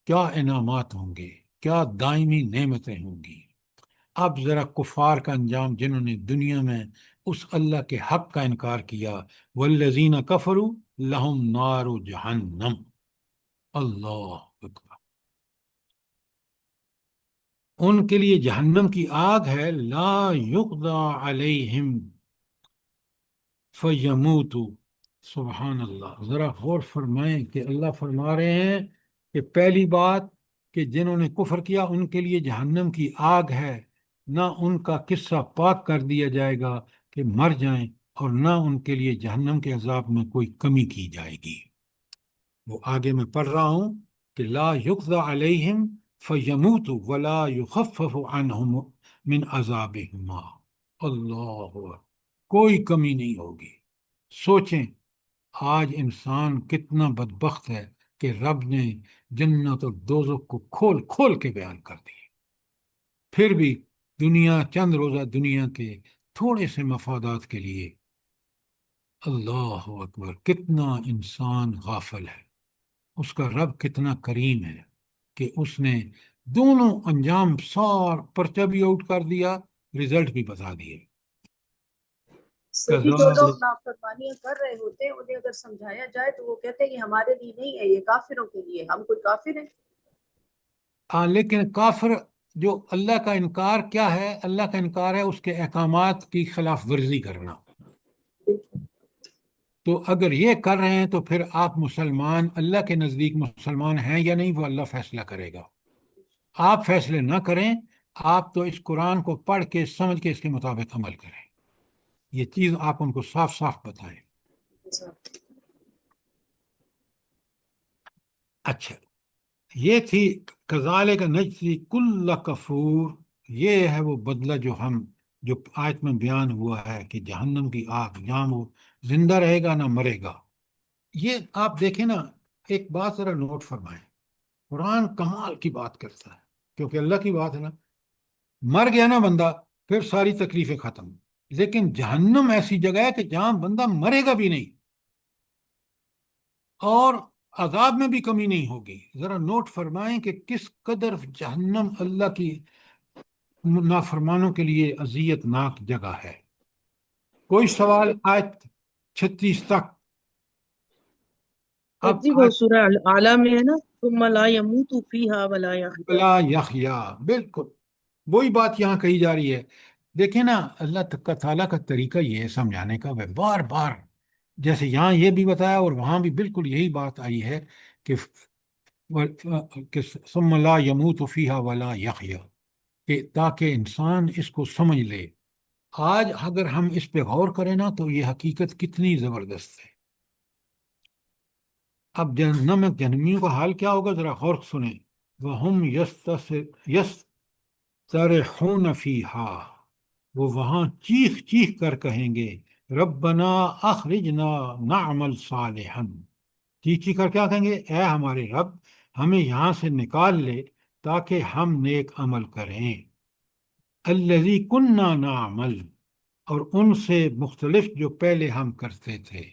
کیا انعامات ہوں گے، کیا دائمی نعمتیں ہوں گی. اب ذرا کفار کا انجام، جنہوں نے دنیا میں اس اللہ کے حق کا انکار کیا. والذین کفروا لہم نار جہنم. اللہ اکبر. ان کے لیے جہنم کی آگ ہے. لا یقضی علیہم فیموتوا. سبحان اللہ. ذرا غور فرمائیں کہ اللہ فرما رہے ہیں کہ پہلی بات کہ جنہوں نے کفر کیا ان کے لیے جہنم کی آگ ہے، نہ ان کا قصہ پاک کر دیا جائے گا کہ مر جائیں، اور نہ ان کے لیے جہنم کے عذاب میں کوئی کمی کی جائے گی. وہ آگے میں پڑھ رہا ہوں کہ لا یقضی علیہم فیموتوا ولا یخفف عنہم من عذابہما. اللہ اکبر. کوئی کمی نہیں ہوگی. سوچیں آج انسان کتنا بدبخت ہے کہ رب نے جنت اور دوزخ کو کھول کھول کے بیان کر دی. پھر بھی دنیا، چند روزہ دنیا کے تھوڑے سے مفادات کے لیے. اللہ اکبر. کتنا انسان غافل ہے. اس کا رب کتنا کریم ہے کہ اس نے دونوں انجام، پرچہ بھی آؤٹ کر دیا، رزلٹ بھی بتا دیے.
جو لوگ نافرمانیاں کر رہے ہوتے ہیں انہیں اگر سمجھایا جائے تو وہ کہتے ہیں یہ ہمارے لیے نہیں ہے، یہ کافروں کے لیے، ہم کوئی کافر ہیں.
ہاں، لیکن کافر جو اللہ کا انکار کیا ہے؟ اللہ کا انکار ہے اس کے احکامات کی خلاف ورزی کرنا. تو اگر یہ کر رہے ہیں تو پھر آپ مسلمان، اللہ کے نزدیک مسلمان ہیں یا نہیں، وہ اللہ فیصلہ کرے گا. آپ فیصلے نہ کریں، آپ تو اس قرآن کو پڑھ کے سمجھ کے اس کے مطابق عمل کریں. یہ چیز آپ ان کو صاف صاف بتائیں. اچھا، یہ تھی کذالک نجزی کل کفور. یہ ہے وہ بدلہ جو آیت میں بیان ہوا ہے کہ جہنم کی آگ جہاں وہ زندہ رہے گا نہ مرے گا. یہ آپ دیکھیں نا، ایک بات ذرا نوٹ فرمائیں. قرآن کمال کی بات کرتا ہے کیونکہ اللہ کی بات ہے نا. مر گیا نا بندہ، پھر ساری تکلیفیں ختم. لیکن جہنم ایسی جگہ ہے کہ جہاں بندہ مرے گا بھی نہیں اور عذاب میں بھی کمی نہیں ہوگی. ذرا نوٹ فرمائیں کہ کس قدر جہنم اللہ کی نافرمانوں کے لیے اذیت ناک جگہ ہے. کوئی سوال؟ آیت 36 تک. اب
جی وہ سورہ اعلیٰ میں ہے نا، ثم لا يموت فیہا ولا یحیا.
بلا یحیا. بالکل وہی بات یہاں کہی جا رہی ہے. دیکھیں نا، اللہ تعالیٰ کا طریقہ یہ ہے سمجھانے کا، وہ بار بار جیسے یہاں یہ بھی بتایا اور وہاں بھی بالکل یہی بات آئی ہے کہ ثم لا يموت فیہا ولا یحیا، کہ تاکہ انسان اس کو سمجھ لے. آج اگر ہم اس پہ غور کریں نا تو یہ حقیقت کتنی زبردست ہے. اب جہنمیوں کا حال کیا ہوگا ذرا غور سنیں. وَهُمْ يَسْتَرِخُونَ فِيهَا. وہ وہاں چیخ چیخ کر کہیں گے ربنا اخرجنا نعمل صالحا. چیخ چیخ کر کیا کہیں گے؟ اے ہمارے رب، ہمیں یہاں سے نکال لے تاکہ ہم نیک عمل کریں. الذی کننا نعمل، اور ان سے مختلف جو پہلے ہم کرتے تھے.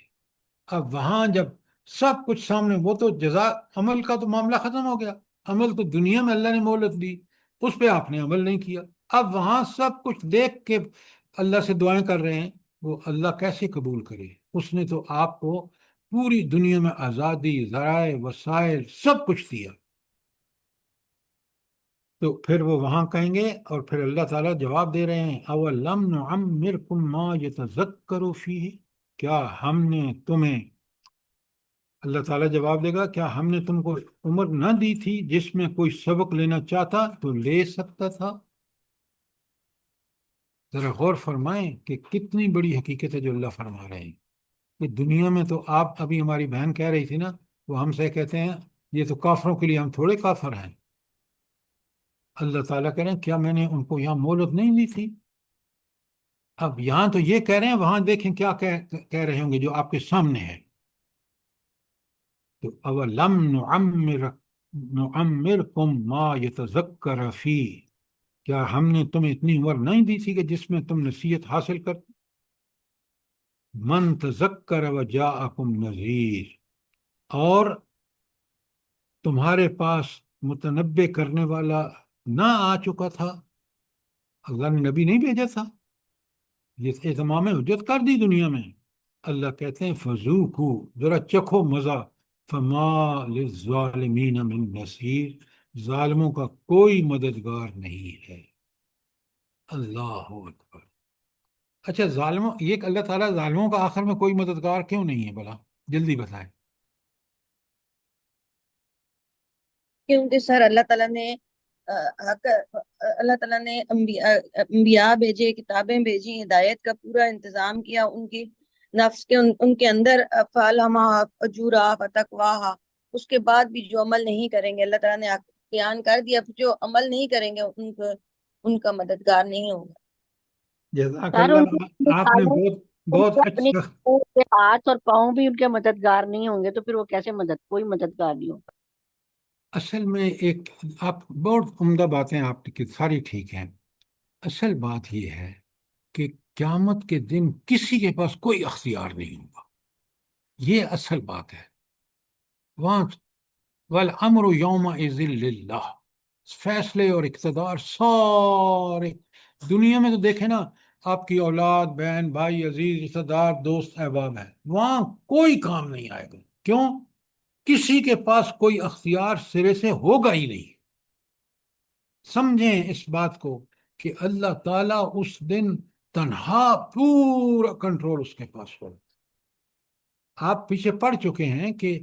اب وہاں جب سب کچھ سامنے، وہ تو جزا عمل کا تو معاملہ ختم ہو گیا. عمل تو دنیا میں اللہ نے مہلت دی، اس پہ آپ نے عمل نہیں کیا. اب وہاں سب کچھ دیکھ کے اللہ سے دعائیں کر رہے ہیں، وہ اللہ کیسے قبول کرے؟ اس نے تو آپ کو پوری دنیا میں آزادی، ذرائع، وسائل، سب کچھ دیا. تو پھر وہ وہاں کہیں گے، اور پھر اللہ تعالیٰ جواب دے رہے ہیں اولم نعمرکم ما یتذکر فیہ. کیا ہم نے تمہیں، اللہ تعالیٰ جواب دے گا، کیا ہم نے تم کو عمر نہ دی تھی جس میں کوئی سبق لینا چاہتا تو لے سکتا تھا؟ ذرا غور فرمائیں کہ کتنی بڑی حقیقت ہے جو اللہ فرما رہے ہیں. کہ دنیا میں تو آپ، ابھی ہماری بہن کہہ رہی تھی نا، وہ ہم سے کہتے ہیں یہ تو کافروں کے لیے، ہم تھوڑے کافر ہیں. اللہ تعالیٰ کہہ رہے ہیں کیا میں نے ان کو یہاں مہلت نہیں دی تھی؟ اب یہاں تو یہ کہہ رہے ہیں، وہاں دیکھیں کیا کہہ رہے ہوں گے جو آپ کے سامنے ہے. تو اولم نعمرکم ما یتذکر فی، کیا ہم نے تمہیں اتنی عمر نہیں دی تھی کہ جس میں تم نصیحت حاصل کر؟ من تذکر وجاءکم نذیر، اور تمہارے پاس متنبع کرنے والا نہ آ چکا تھا؟ اللہ نے نبی نہیں بھیجا تھا؟ یہ اہتمام حجت کر دی دنیا میں۔ اللہ کہتے ہیں فذوقوا، ذرا چکھو مزہ، فما للظالمین من نصیر، ظالموں کا کوئی مددگار نہیں ہے۔ اللہ اکبر۔ اچھا ظالموں، یہ کہ اللہ تعالیٰ ظالموں کا آخر میں کوئی مددگار کیوں نہیں ہے بھلا؟ جلدی بتائیں۔
کیونکہ سر اللہ تعالیٰ نے اللہ تعالیٰ نے انبیاء بھیجے، کتابیں بھیجی، ہدایت کا پورا انتظام کیا، ان کی نفس کے ان کے اندر فالہمہا فجورہا فتقواہا، اس کے بعد بھی جو عمل نہیں کریں گے، اللہ تعالیٰ نے بیان کر دیا، جو عمل نہیں کریں گے ان کا مددگار نہیں ہوگا۔
جزاک
سر ان
اللہ، آپ نے بہت
اپنی
اچھا۔
ہاتھ اور پاؤں بھی ان کے مددگار نہیں ہوں گے تو پھر وہ کیسے کوئی مددگار نہیں ہوگا۔
اصل میں ایک آپ بہت عمدہ باتیں آپ کی ساری ٹھیک ہیں، اصل بات یہ ہے کہ قیامت کے دن کسی کے پاس کوئی اختیار نہیں ہوگا، یہ اصل بات ہے۔ وہاں والامر یومئذ للہ، فیصلے اور اقتدار سارے دنیا میں تو دیکھیں نا، آپ کی اولاد، بہن، بھائی، عزیز، رشتہ دار، دوست، احباب ہیں، وہاں کوئی کام نہیں آئے گا۔ کیوں؟ کسی کے پاس کوئی اختیار سرے سے ہوگا ہی نہیں۔ سمجھیں اس بات کو کہ اللہ تعالیٰ اس دن تنہا، پورا کنٹرول اس کے پاس ہوگا۔ آپ پیچھے پڑھ چکے ہیں کہ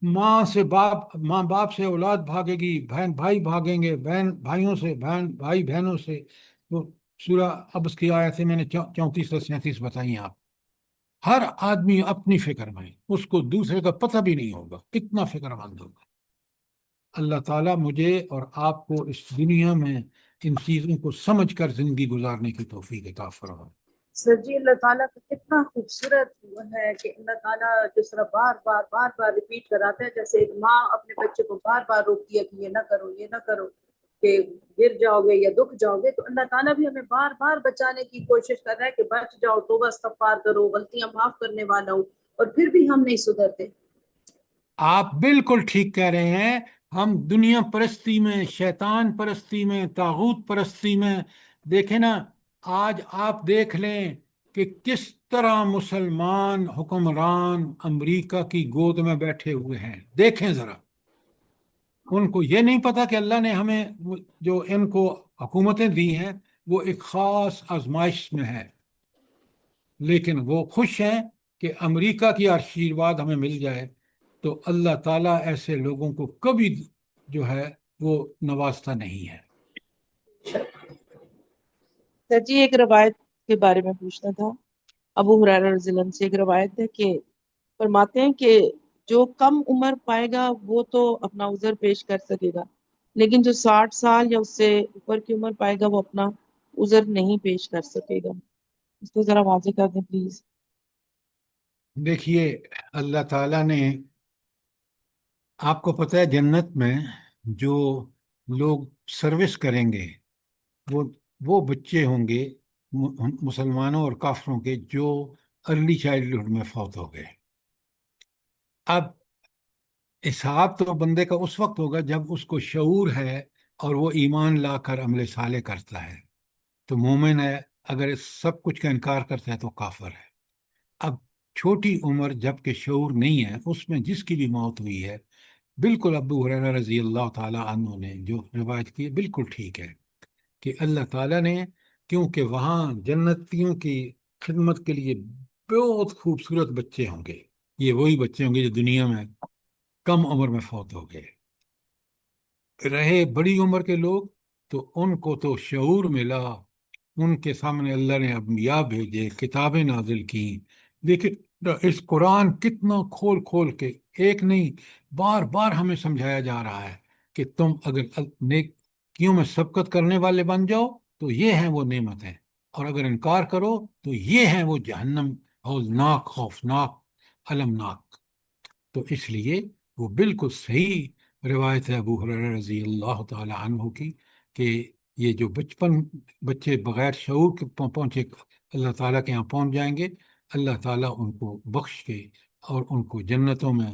ماں باپ سے اولاد بھاگے گی، بہن بھائی بھاگیں گے، بہن بھائیوں سے، بہن بھائی بہنوں سے۔ وہ سورہ اب اس کی آیتیں میں نے 34 اور 37 بتائی ہیں۔ آپ ہر آدمی اپنی فکر میں، اس کو دوسرے کا پتہ بھی نہیں ہوگا، اتنا فکر مند ہوگا۔ اللہ تعالیٰ مجھے اور آپ کو اس دنیا میں ان چیزوں کو سمجھ کر زندگی گزارنے کی توفیق عطا فرمائے۔
سر جی اللہ تعالیٰ کا کتنا خوبصورت ہے کہ اللہ تعالیٰ جس طرح بار بار ریپیٹ کراتا ہے، جیسے ایک ماں اپنے بچے کو بار بار روکتی ہے کہ یہ نہ کرو، یہ نہ کرو، کہ گر جاؤ گے یا دکھ جاؤ گے، تو اللہ تعالیٰ بھی ہمیں بار بار بچانے کی کوشش کر رہا ہے کہ بچ جاؤ، توبہ استغفار کرو، غلطیاں معاف کرنے والا ہوں، اور پھر بھی ہم نہیں سدھرتے۔
آپ بالکل ٹھیک کہہ رہے ہیں۔ ہم دنیا پرستی میں، شیطان پرستی میں، طاغوت پرستی میں، دیکھیں نا، آج آپ دیکھ لیں کہ کس طرح مسلمان حکمران امریکہ کی گود میں بیٹھے ہوئے ہیں۔ دیکھیں ذرا، ان کو یہ نہیں پتا کہ اللہ نے ہمیں جو ان کو حکومتیں دی ہیں وہ ایک خاص آزمائش میں ہے، لیکن وہ خوش ہیں کہ امریکہ کی آشیرواد ہمیں مل جائے، تو اللہ تعالیٰ ایسے لوگوں کو کبھی جو ہے وہ نوازتا نہیں ہے۔
سر جی ایک روایت کے بارے میں پوچھنا تھا۔ ابو ہریرہ رضی اللہ عنہ سے ایک روایت ہے کہ فرماتے ہیں کہ جو کم عمر پائے گا وہ تو اپنا عذر پیش کر سکے گا، لیکن جو 60 سال یا اس سے اوپر کی عمر پائے گا وہ اپنا عذر نہیں پیش کر سکے گا۔ اس کو ذرا واضح کر دیں پلیز۔
دیکھیے، اللہ تعالیٰ نے، آپ کو پتہ ہے جنت میں جو لوگ سروس کریں گے وہ بچے ہوں گے مسلمانوں اور کافروں کے جو ارلی چائلڈہڈ میں فوت ہو گئے۔ اب حساب تو بندے کا اس وقت ہوگا جب اس کو شعور ہے اور وہ ایمان لا کر عمل صالح کرتا ہے تو مومن ہے، اگر سب کچھ کا انکار کرتا ہے تو کافر ہے۔ اب چھوٹی عمر جب کہ شعور نہیں ہے، اس میں جس کی بھی موت ہوئی ہے، بالکل ابو ہریرہ رضی اللہ تعالیٰ عنہ نے جو روایت کی ہے بالکل ٹھیک ہے کہ اللہ تعالیٰ نے، کیونکہ وہاں جنتیوں کی خدمت کے لیے بہت خوبصورت بچے ہوں گے، یہ وہی بچے ہوں گے جو دنیا میں کم عمر میں فوت ہو گئے۔ رہے بڑی عمر کے لوگ تو ان کو تو شعور ملا، ان کے سامنے اللہ نے انبیاء بھیجے، کتابیں نازل کی۔ لیکن اس قرآن کتنا کھول کھول کے، ایک نہیں بار بار ہمیں سمجھایا جا رہا ہے کہ تم اگر نیکیوں میں سبقت کرنے والے بن جاؤ تو یہ ہیں وہ نعمتیں، اور اگر انکار کرو تو یہ ہیں وہ جہنم ہولناک، خوفناک، المناک۔ تو اس لیے وہ بالکل صحیح روایت ہے ابو ہریرہ رضی اللہ تعالی عنہ کی کہ یہ جو بچے بغیر شعور کے پہنچے اللہ تعالیٰ کے یہاں پہنچ جائیں گے، اللہ تعالیٰ ان کو بخش کے اور ان کو جنتوں میں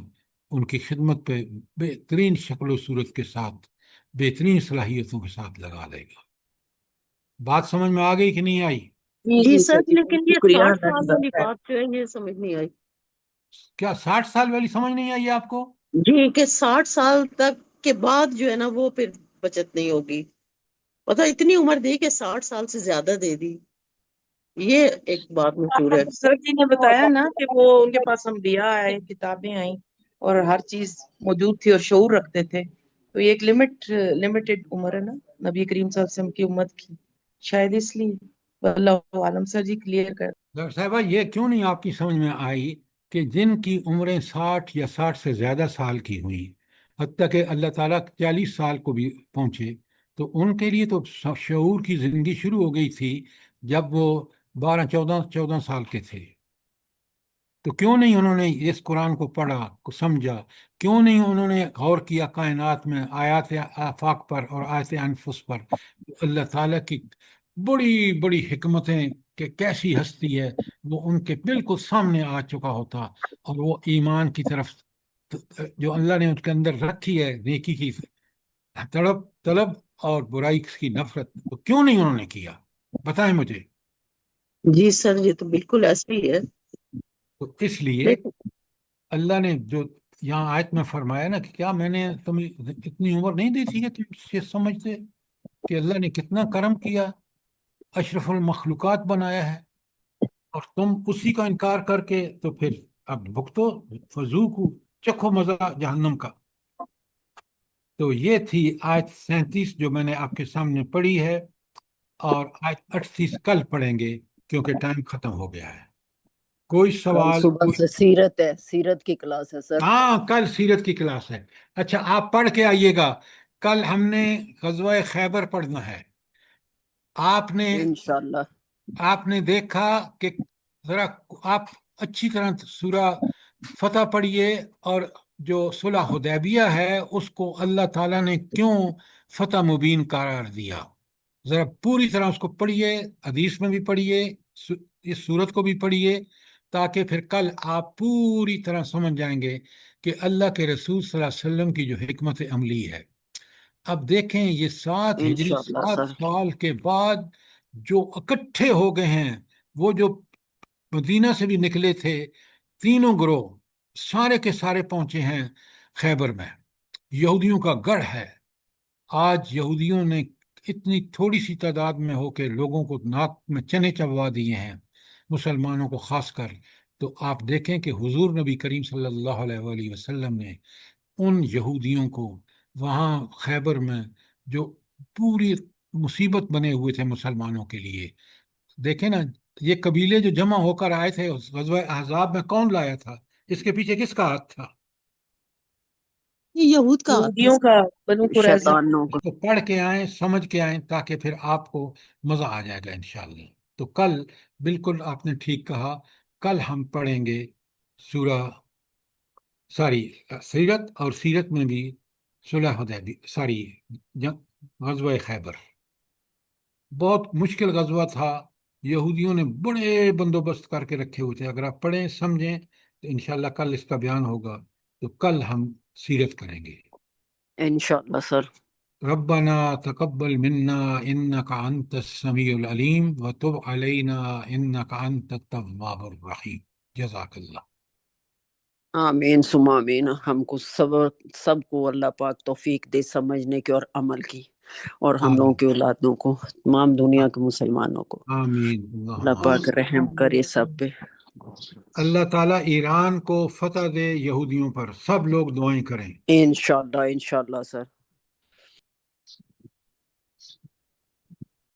ان کی خدمت پہ بہترین شکل و صورت کے ساتھ بہترین صلاحیتوں کے ساتھ لگا دے گا۔ بات سمجھ میں آ گئی کہ نہیں آئی؟
جی سر،
جی
لیکن یہ
شکریہ
60 سال والی
اللہ
بات جو ہے یہ سمجھ نہیں آئی۔
کیا 60 سال والی سمجھ نہیں آئی آپ کو؟
جی کہ 60 سال تک کے بعد جو ہے نا وہ پھر بچت نہیں ہوگی، پتہ اتنی عمر دی کہ 60 سال سے زیادہ دے دی، یہ ایک بات مشہور ہے۔
سر جی نے بتایا نا کہ وہ ان کے پاس انبیاء آئے، کتابیں آئیں اور ہر چیز موجود تھی اور شعور رکھتے تھے، تو یہ ایک لمیٹڈ عمر ہے نا نبی کریم صلی اللہ علیہ وسلم کی امت کی، شاید اس لیے اللہ عالم۔ سر جی کلیئر کر۔
ڈاکٹر صاحبہ یہ کیوں نہیں آپ کی سمجھ میں آئی کہ جن کی عمریں 60 یا 60 سے زیادہ سال کی ہوئیں، حتیٰ کہ اللہ تعالیٰ 40 سال کو بھی پہنچے، تو ان کے لیے تو شعور کی زندگی شروع ہو گئی تھی جب وہ 12-14 سال کے تھے، تو کیوں نہیں انہوں نے اس قرآن کو پڑھا، کو سمجھا؟ کیوں نہیں انہوں نے غور کیا کائنات میں آیات آفاق پر اور آیات انفس پر؟ اللہ تعالیٰ کی بڑی بڑی حکمتیں کہ کیسی ہستی ہے وہ ان کے بالکل سامنے آ چکا ہوتا، اور وہ ایمان کی طرف جو اللہ نے ان کے اندر رکھی ہے، نیکی کی طلب اور برائی کی نفرت، تو کیوں نہیں انہوں نے کیا؟ بتائیں مجھے۔
جی سر یہ تو بالکل ایسے ہی ہے،
تو اس لیے
لیکن
اللہ نے جو یہاں آیت میں فرمایا نا کہ کیا میں نے تمہیں اتنی عمر نہیں دی تھی کہ تم یہ سمجھتے کہ اللہ نے کتنا کرم کیا، اشرف المخلوقات بنایا ہے، اور تم اسی کا انکار کر کے تو پھر اب بھگتو، فذوقوا، چکھو مزہ جہنم کا۔ تو یہ تھی آیت 37 جو میں نے آپ کے سامنے پڑھی ہے، اور آیت 38 کل پڑھیں گے کیونکہ ٹائم ختم ہو گیا ہے۔ کوئی
کل
سوال؟
صبح سے سیرت ہے، سیرت کی کلاس ہے سر۔
ہاں کل سیرت کی کلاس ہے۔ اچھا آپ پڑھ کے آئیے گا، کل ہم نے غزوہ خیبر پڑھنا ہے۔
انشاءاللہ
آپ نے دیکھا کہ ذرا آپ اچھی طرح سورہ فتح پڑھیے، اور جو صلح حدیبیہ ہے اس کو اللہ تعالیٰ نے کیوں فتح مبین قرار دیا، ذرا پوری طرح اس کو پڑھیے، حدیث میں بھی پڑھیے، اس سورت کو بھی پڑھیے، تاکہ پھر کل آپ پوری طرح سمجھ جائیں گے کہ اللہ کے رسول صلی اللہ علیہ وسلم کی جو حکمت عملی ہے۔ اب دیکھیں یہ 7 ہجری،
انشاءاللہ
7
سر۔
سال کے بعد جو اکٹھے ہو گئے ہیں، وہ جو مدینہ سے بھی نکلے تھے، تینوں گروہ سارے کے سارے پہنچے ہیں خیبر میں۔ یہودیوں کا گڑھ ہے۔ آج یہودیوں نے اتنی تھوڑی سی تعداد میں ہو کے لوگوں کو ناک میں چنے چبوا دیے ہیں، مسلمانوں کو خاص کر۔ تو آپ دیکھیں کہ حضور نبی کریم صلی اللہ علیہ وآلہ وسلم نے ان یہودیوں کو وہاں خیبر میں جو پوری مصیبت بنے ہوئے تھے مسلمانوں کے لیے، دیکھیں نا یہ قبیلے جو جمع ہو کر آئے تھے اس غزوہ احزاب میں، کون لایا تھا؟ اس کے پیچھے کس کا ہاتھ تھا؟
یہ یہود کا ہاتھ ہے
یہودیوں
سر۔
کا، بنو قریظہ۔
شیطانوں کو۔
اس کو پڑھ کے آئیں، سمجھ کے آئیں، تاکہ پھر آپ کو مزہ آ جائے گا انشاءاللہ۔ تو کل بالکل آپ نے ٹھیک کہا، کل ہم پڑھیں گے سورہ سیرت، اور سیرت میں بھی صلح حدیبیہ غزوہ خیبر بہت مشکل غزوہ تھا، یہودیوں نے بڑے بندوبست کر کے رکھے ہوئے تھے۔ اگر آپ پڑھیں سمجھیں تو انشاءاللہ کل اس کا بیان ہوگا۔ تو کل ہم سیرت کریں گے۔
انشاءاللہ سر۔
ربنا تقبل منا انك انت السميع العليم وتب علينا انك انت التواب الرحيم۔ جزاک اللہ۔
آمین ثم آمین۔ ہم کو سب کو اللہ پاک توفیق دے سمجھنے کی اور عمل کی، اور ہم لوگوں کی اولادوں کو، تمام دنیا کے مسلمانوں کو
آمین
اللہ
اللہم
پاک
آمین۔
رحم کرے سب پہ۔
اللہ تعالیٰ ایران کو فتح دے یہودیوں پر، سب لوگ دعائیں کریں۔
انشاءاللہ انشاءاللہ سر۔